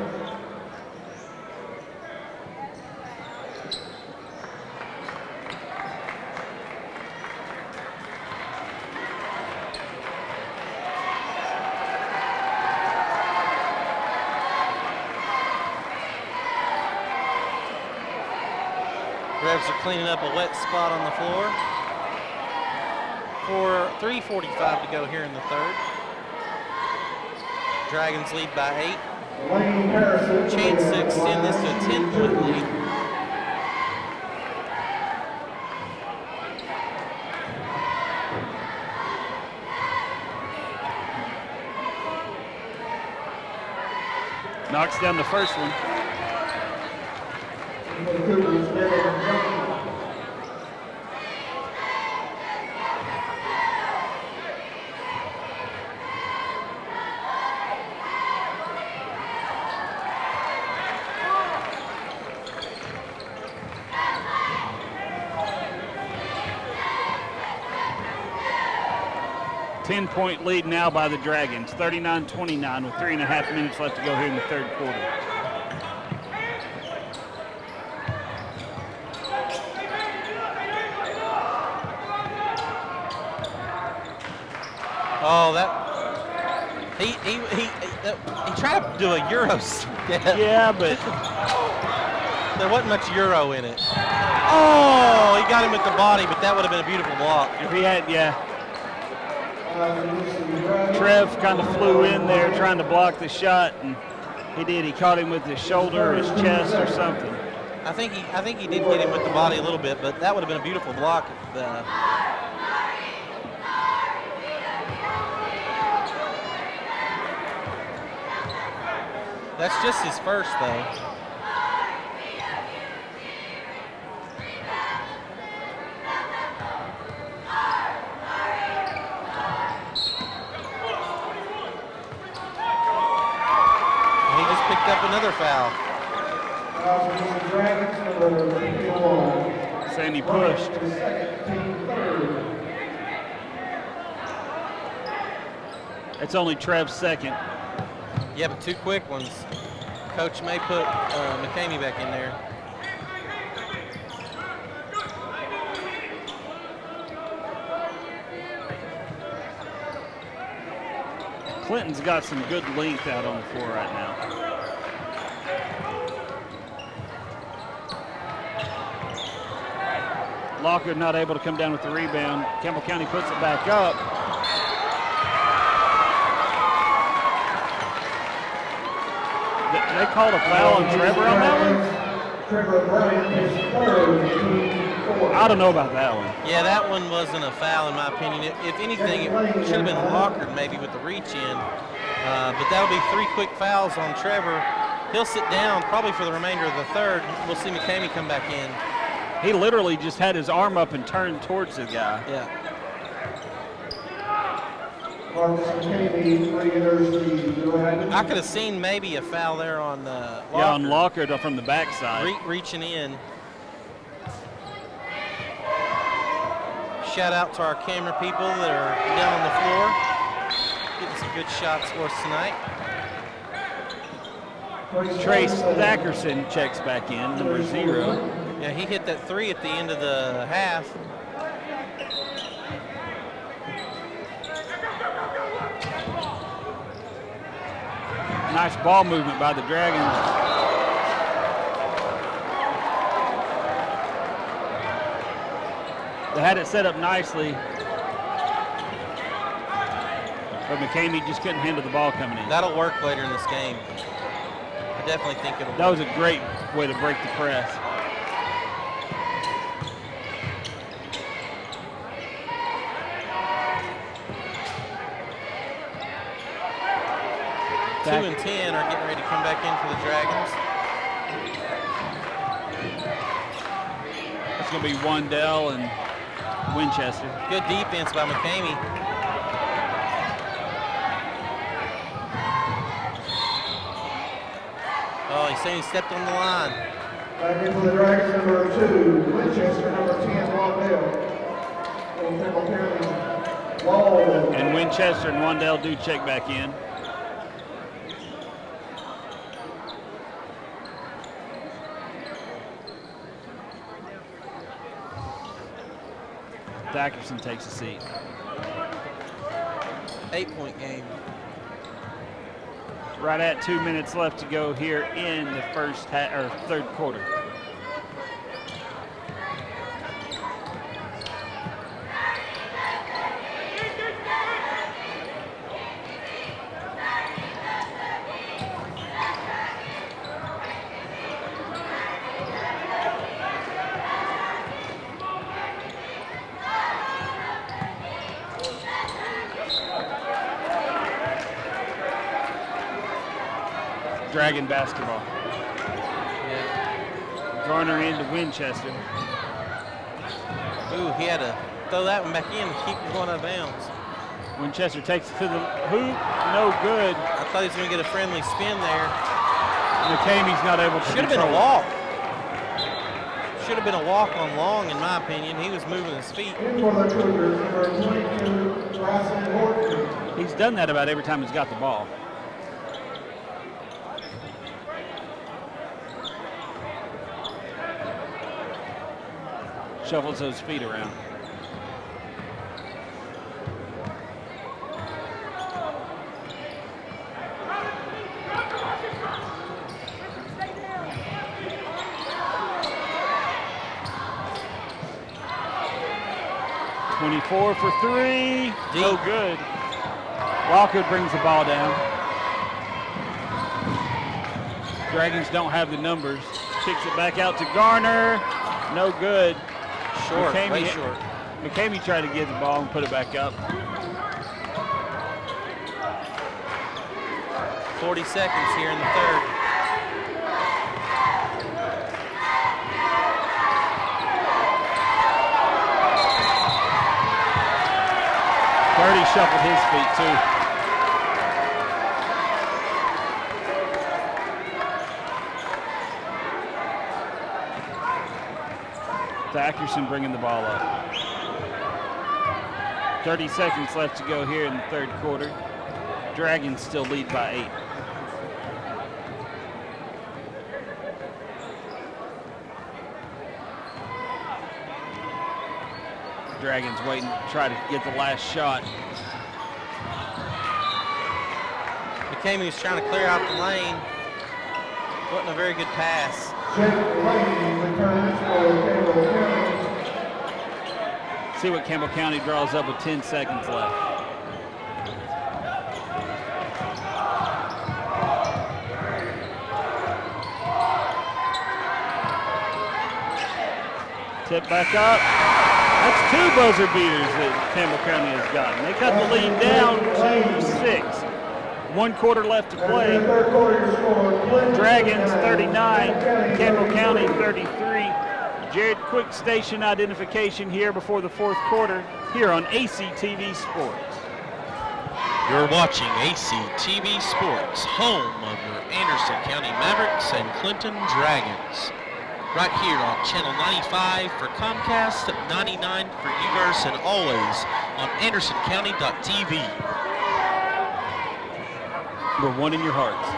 Revs are cleaning up a wet spot on the floor. For 3:45 to go here in the third. Dragons lead by 8. Lane Harrison. Chance to extend this to a 10-point lead. Knocks down the first one. The Cougars get it. Ten-point lead now by the Dragons, 39-29 with 3.5 minutes left to go here in the third quarter. Oh, that he tried to do a Euro step. Yeah, but There wasn't much Euro in it. Oh, he got him with the body, but that would have been a beautiful block. if he had, yeah. Trev kind of flew in there trying to block the shot, and he did. He caught him with his shoulder or his chest or something. I think he did get him with the body a little bit, but that would have been a beautiful block. That's just his first, though. another foul. Saying he pushed. It's only Trev's second. Yeah, but 2 quick ones. Coach may put McCamey back in there. Clinton's got some good length out on the floor right now. Locker not able to come down with the rebound. Campbell County puts it back up. They called a foul on Trevor on that one? I don't know about that one. Yeah, that one wasn't a foul in my opinion. If anything, it should have been Lockhart maybe with the reach in. But that'll be 3 quick fouls on Trevor. He'll sit down probably for the remainder of the third. We'll see McCamey come back in. He literally just had his arm up and turned towards the guy. Yeah. I could have seen maybe a foul there on Lockhart. Yeah, on Lockhart from the backside. Reaching in. Shout out to our camera people that are down on the floor. Getting some good shots for us tonight. Trace Thackerson checks back in, number 0. Yeah, he hit that 3 at the end of the half. Nice ball movement by the Dragons. They had it set up nicely, but McCamey just couldn't handle the ball coming in. That'll work later in this game. I definitely think it'll work. That was a great way to break the press. Two and 10 are getting ready to come back in for the Dragons. It's going to be Wandell and Winchester. Good defense by McCamey. Oh, he's saying he stepped on the line. Back into the Dragons, number 2, Winchester, number 10, Wandell. And Winchester and Wandell do check back in. Thackerson takes a seat. 8-point game. Right at 2 minutes left to go here in the third quarter. Dragon basketball. Yeah. Garner into Winchester. Ooh, he had to throw that one back in and keep going out of bounds. Winchester takes it to the hoop. No good. I thought he was going to get a friendly spin there. McCamey's not able to Should have been a control walk. Should have been a walk on Long, in my opinion. He was moving his feet. He's done that about every time he's got the ball. Shuffles those feet around. .24 for 3. Deep. No good. Lockwood brings the ball down. Dragons don't have the numbers. Kicks it back out to Garner. No good. Short, way short. McCamey tried to get the ball and put it back up. 40 seconds here in the third. Birdie shuffled his feet too. Ackerson bringing the ball up. 30 seconds left to go here in the third quarter. Dragons still lead by 8. Dragons waiting to try to get the last shot. McCamey's trying to clear out the lane. Wasn't a very good pass. See what Campbell County draws up with 10 seconds left. Tip back up. That's 2 buzzer beaters that Campbell County has gotten. They cut the lead down to 6. 1 quarter left to play. Dragons 39, Campbell County 33. Jared, quick station identification here before the fourth quarter here on ACTV Sports. You're watching ACTV Sports, home of your Anderson County Mavericks and Clinton Dragons. Right here on Channel 95 for Comcast, 99 for Cougars, and always on AndersonCounty.tv. We're one in your hearts.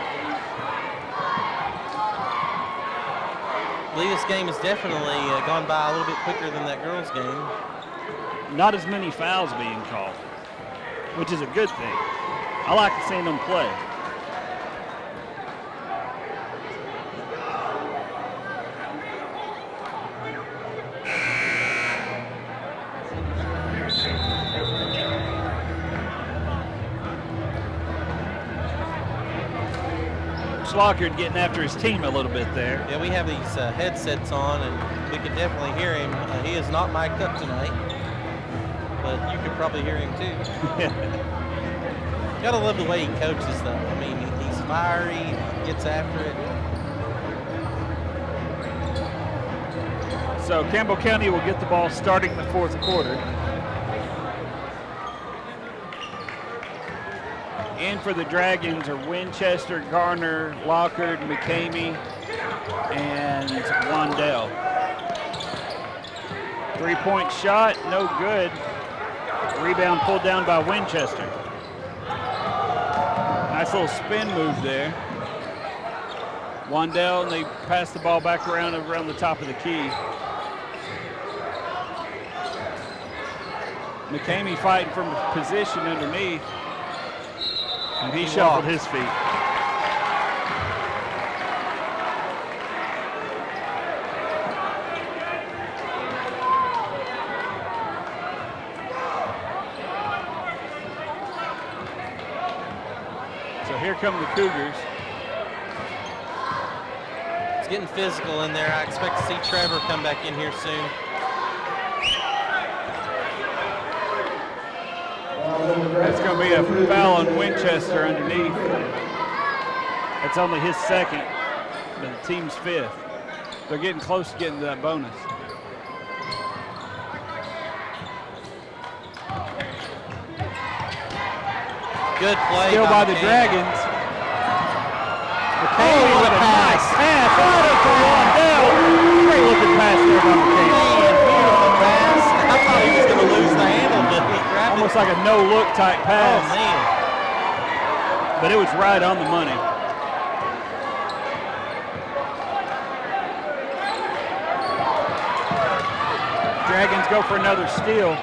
I believe this game has definitely gone by a little bit quicker than that girls' game. Not as many fouls being called, which is a good thing. I like seeing them play. Lockard getting after his team a little bit there. Yeah, we have these headsets on, and we can definitely hear him. He is not mic'd up tonight, but you could probably hear him too. Gotta love the way he coaches, though. I mean, he's fiery, he gets after it. So Campbell County will get the ball starting the fourth quarter. In for the Dragons are Winchester, Garner, Lockard, McCamey, and Wandell. 3-point shot, no good. Rebound pulled down by Winchester. Nice little spin move there. Wandell, and they pass the ball back around the top of the key. McCamey fighting from position underneath. And he shuffled his feet. So here come the Cougars. It's getting physical in there. I expect to see Trevor come back in here soon. That's going to be a foul on Winchester underneath. That's only his second, but the team's 5th. They're getting close to getting to that bonus. Good play. Still by the Dragons. McCamey with a nice pass. Right up for Wandell. Great looking pass there by McCamey. Beautiful pass. I thought he was going to lose the handle, but he grabbed Almost like a no-look type pass. Oh, man. But it was right on the money. Dragons go for another steal.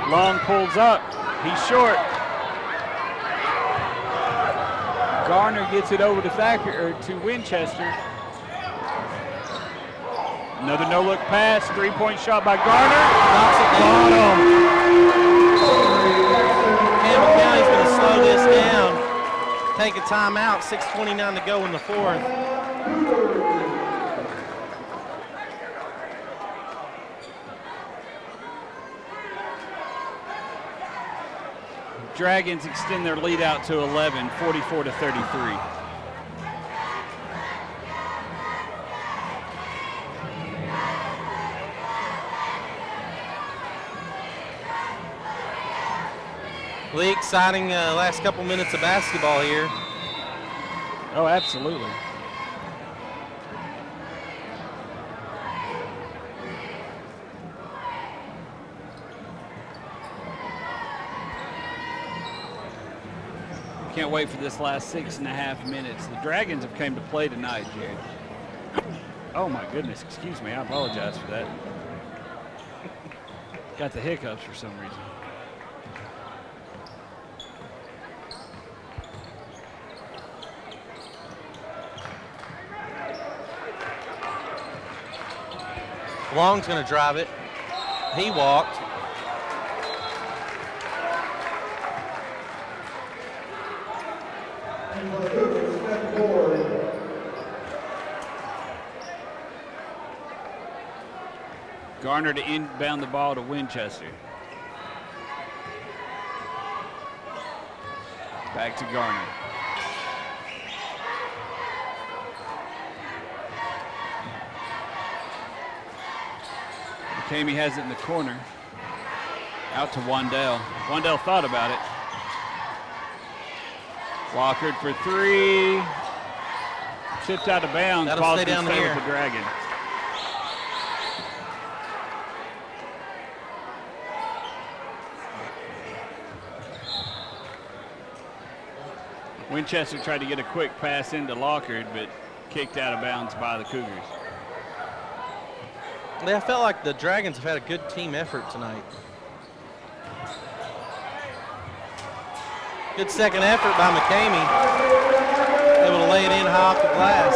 Long pulls up. He's short. Garner gets it over to to Winchester. Another no-look pass. 3-point shot by Garner. Knocks it down. Campbell County's going to slow this down. Take a timeout. 6:29 to go in the fourth. Dragons extend their lead out to 11, 44-33. Really exciting last couple minutes of basketball here. Oh, absolutely. Can't wait for this last 6.5 minutes. The Dragons have came to play tonight, Jared. Oh my goodness, excuse me, I apologize for that. Got the hiccups for some reason. Long's going to drive it. He walked. And for the Cougars, step forward. Garner to inbound the ball to Winchester. Back to Garner. McCamey has it in the corner. Out to Wandell. Wandell thought about it. Walker for three. Tipped out of bounds. That'll Ball's stay gonna down stay here. with the Dragon. Winchester tried to get a quick pass into Lockard, but kicked out of bounds by the Cougars. Yeah, I felt like the Dragons have had a good team effort tonight. Good second effort by McCamey. Able to lay it in high off the glass.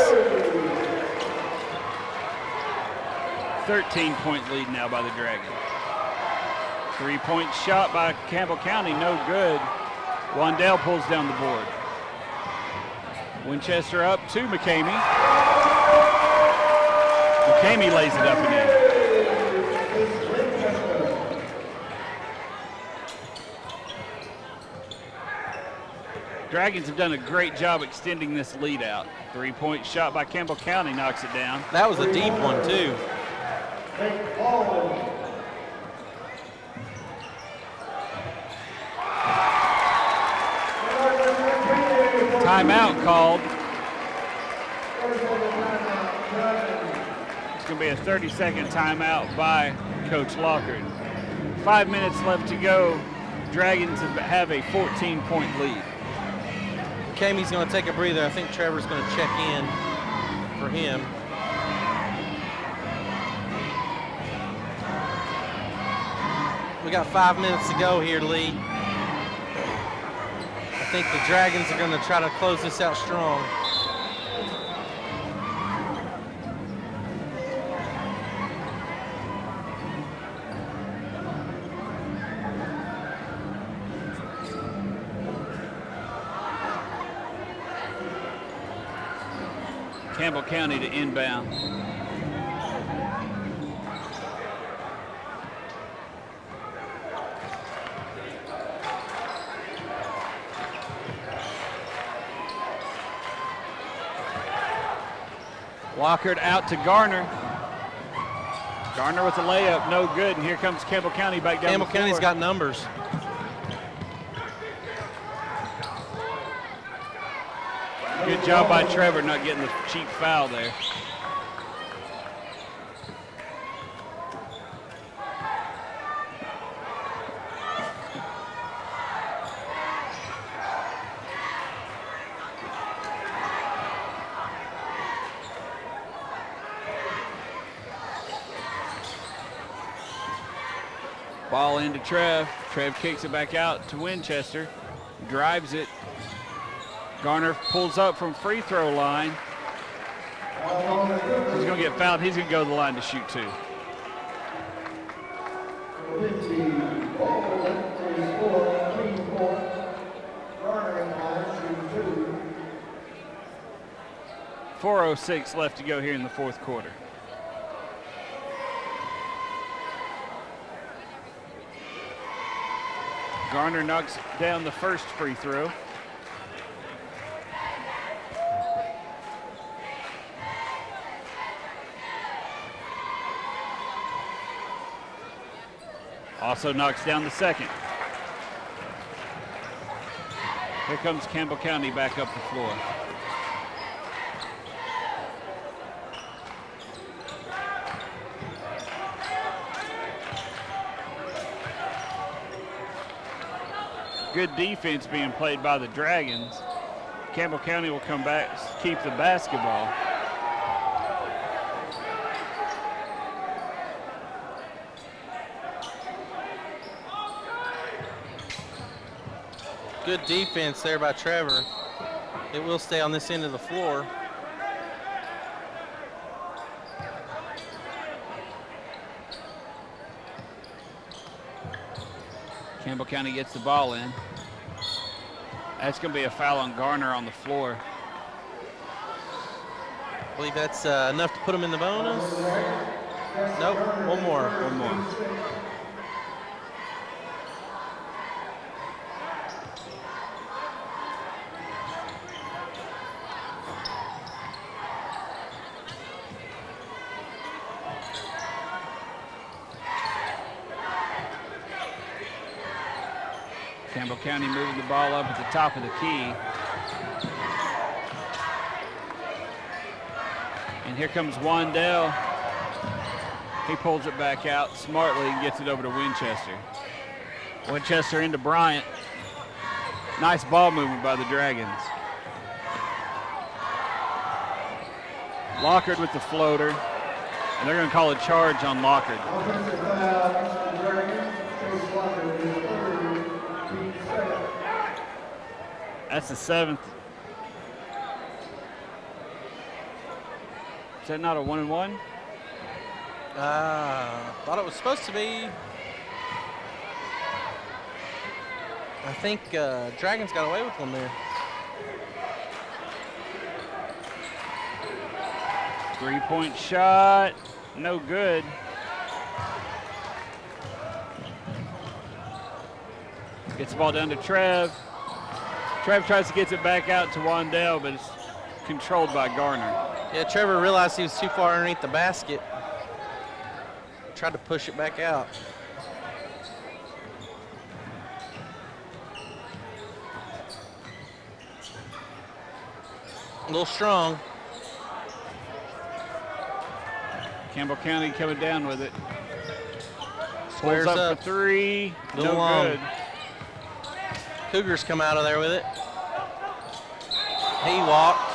13-point lead now by the Dragons. 3-point shot by Campbell County, no good. Wandell pulls down the board. Winchester up to McCamey. McCamey lays it up and in. Dragons have done a great job extending this lead out. 3-point shot by Campbell County knocks it down. That was a deep one, too. Timeout called. It's going to be a 30-second timeout by Coach Lockard. 5 minutes left to go. Dragons have a 14-point lead. McCamey's going to take a breather. I think Trevor's going to check in for him. We got 5 minutes to go here, Lee. I think the Dragons are going to try to close this out strong. Campbell County to inbound. Lockard out to Garner. Garner with a layup, no good, and here comes Campbell County back down Campbell the floor. County's got numbers. Good job by Trevor not getting the cheap foul there. Ball into Trev. Trev kicks it back out to Winchester. Drives it. Garner pulls up from free throw line. He's going to get fouled. He's going to go to the line to shoot two. 4:06 left to go here in the fourth quarter. Garner knocks down the first free throw. Also knocks down the second. Here comes Campbell County back up the floor. good defense being played by the Dragons. Campbell County will come back, keep the basketball. Good defense there by Trevor. It will stay on this end of the floor. Campbell County gets the ball in. That's going to be a foul on Garner on the floor. I believe that's enough to put him in the bonus. Nope, one more. One more. Campbell County moving the ball up at the top of the key. And here comes Wandell. He pulls it back out smartly and gets it over to Winchester. Winchester into Bryant. Nice ball movement by the Dragons. Lockard with the floater. And they're going to call a charge on Lockard. Offensive foul against the Dragons. Chase Lockard is third, team second. That's the 7th. Is that not a 1-and-1? Thought it was supposed to be. I think Dragons got away with one there. Three-point shot, no good. Gets the ball down to Trev. Trev tries to get it back out to Wandell, but it's controlled by Garner. Yeah, Trevor realized he was too far underneath the basket. Tried to push it back out. A little strong. Campbell County coming down with it. Squares Pulls up. for three, Little no long. good. Cougars come out of there with it. He walked.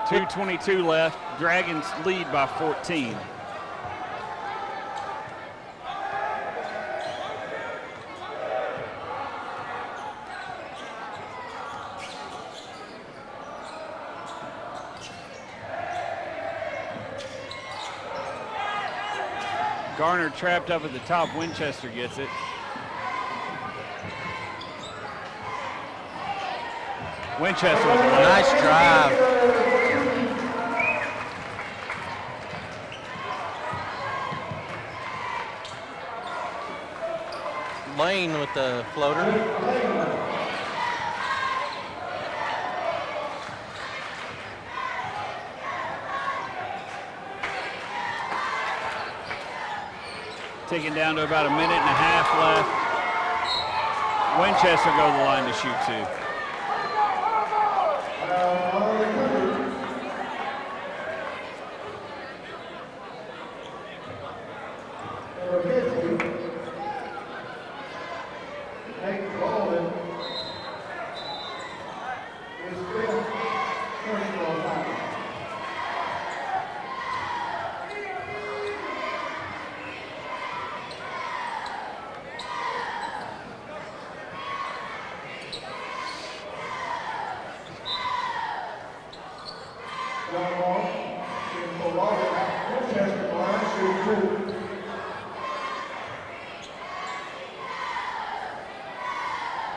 .222 left. Dragons lead by 14. Garner trapped up at the top. Winchester gets it. Winchester with a Nice drive. Lane with the floater. Taken down to about a minute and a half left. Winchester go to the line to shoot two.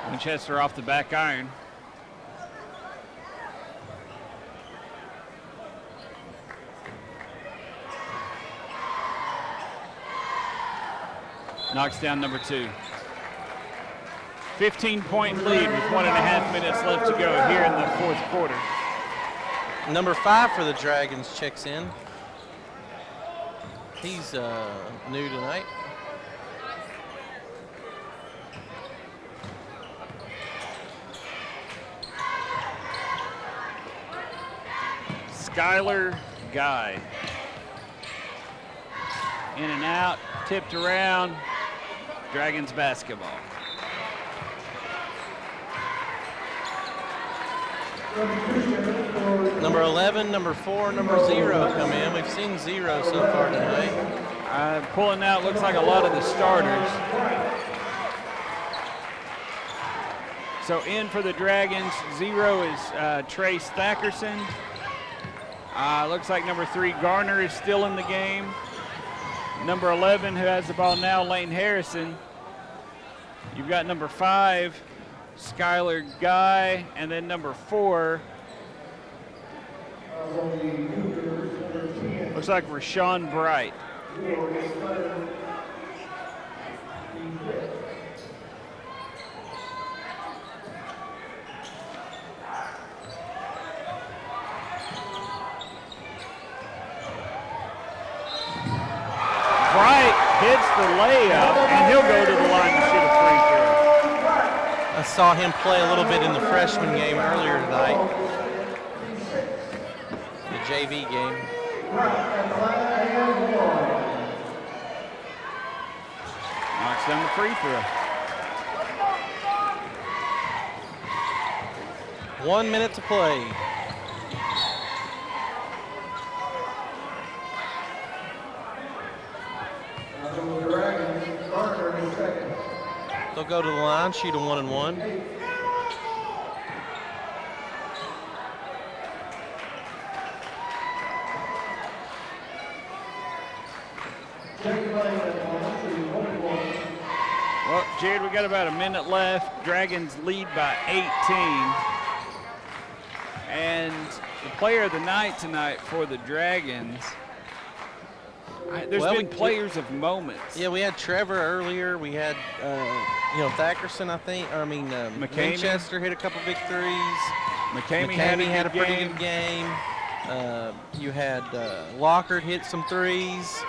Winchester off the back iron. Knocks down number two. 15-point lead with 1.5 minutes left to go here in the fourth quarter. Number 5 for the Dragons checks in. He's new tonight. Skylar Guy. In and out, tipped around. Dragons basketball. Number 11, number 4, number 0 come in. We've seen 0 so far tonight. Pulling out looks like a lot of the starters. So in for the Dragons, 0 is Trace Thackerson. Looks like number 3, Garner, is still in the game. Number 11, who has the ball now, Lane Harrison. You've got number 5, Skylar Guy, and then number 4, looks like Rashawn Bright. Bright hits the layup, and he'll go to the line to shoot a free throw. I saw him play a little bit in the freshman game earlier tonight. The JV game. Knocks down the free throw. 1 minute to play. They'll go to the line, shoot a 1-and-1. Well, Jared, we got about a minute left. Dragons lead by 18. And the player of the night tonight for the Dragons, there's been players of moments. Yeah, we had Trevor earlier. We had, Thackerson, I think. Winchester hit a couple big threes. McCamey had a pretty good game. You had Lockhart hit some threes.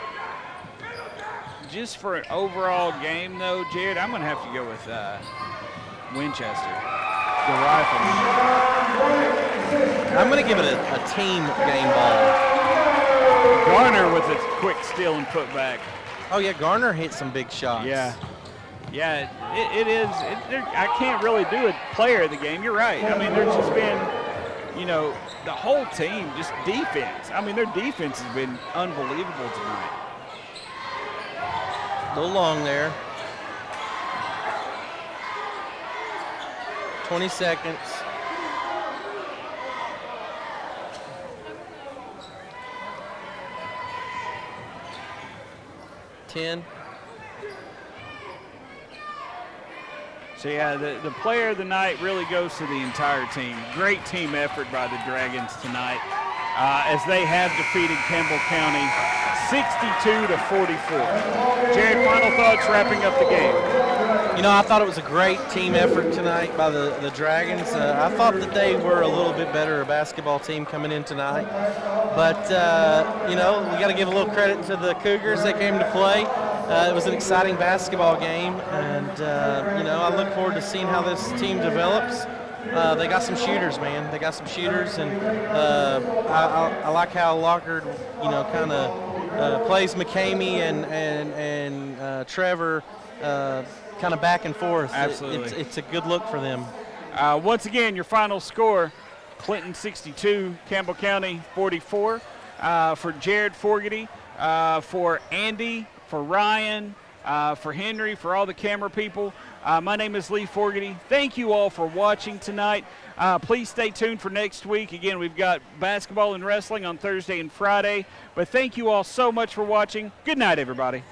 Just for an overall game, though, Jared, I'm going to have to go with Winchester, the rifleman. I'm going to give it a team game ball. Garner with a quick steal and put back. Oh, yeah, Garner hit some big shots. Yeah, it is. I can't really do a player of the game. You're right. I mean, there's just been, the whole team, just defense. I mean, their defense has been unbelievable tonight. A little long there. 20 seconds. So, yeah, the player of the night really goes to the entire team. Great team effort by the Dragons tonight as they have defeated Campbell County 62-44. Jared, final thoughts wrapping up the game. I thought it was a great team effort tonight by the Dragons. I thought that they were a little bit better a basketball team coming in tonight. But, we got to give a little credit to the Cougars that came to play. It was an exciting basketball game, and, I look forward to seeing how this team develops. They got some shooters, man. They got some shooters, and I like how Lockhart, kind of plays McCamey and Trevor kind of back and forth. Absolutely. It's a good look for them. Once again, your final score, Clinton 62, Campbell County 44. For Jared Forgety, for Andy, for Ryan, for Henry, for all the camera people. My name is Lee Forgety. Thank you all for watching tonight. Please stay tuned for next week. Again, we've got basketball and wrestling on Thursday and Friday. But thank you all so much for watching. Good night, everybody.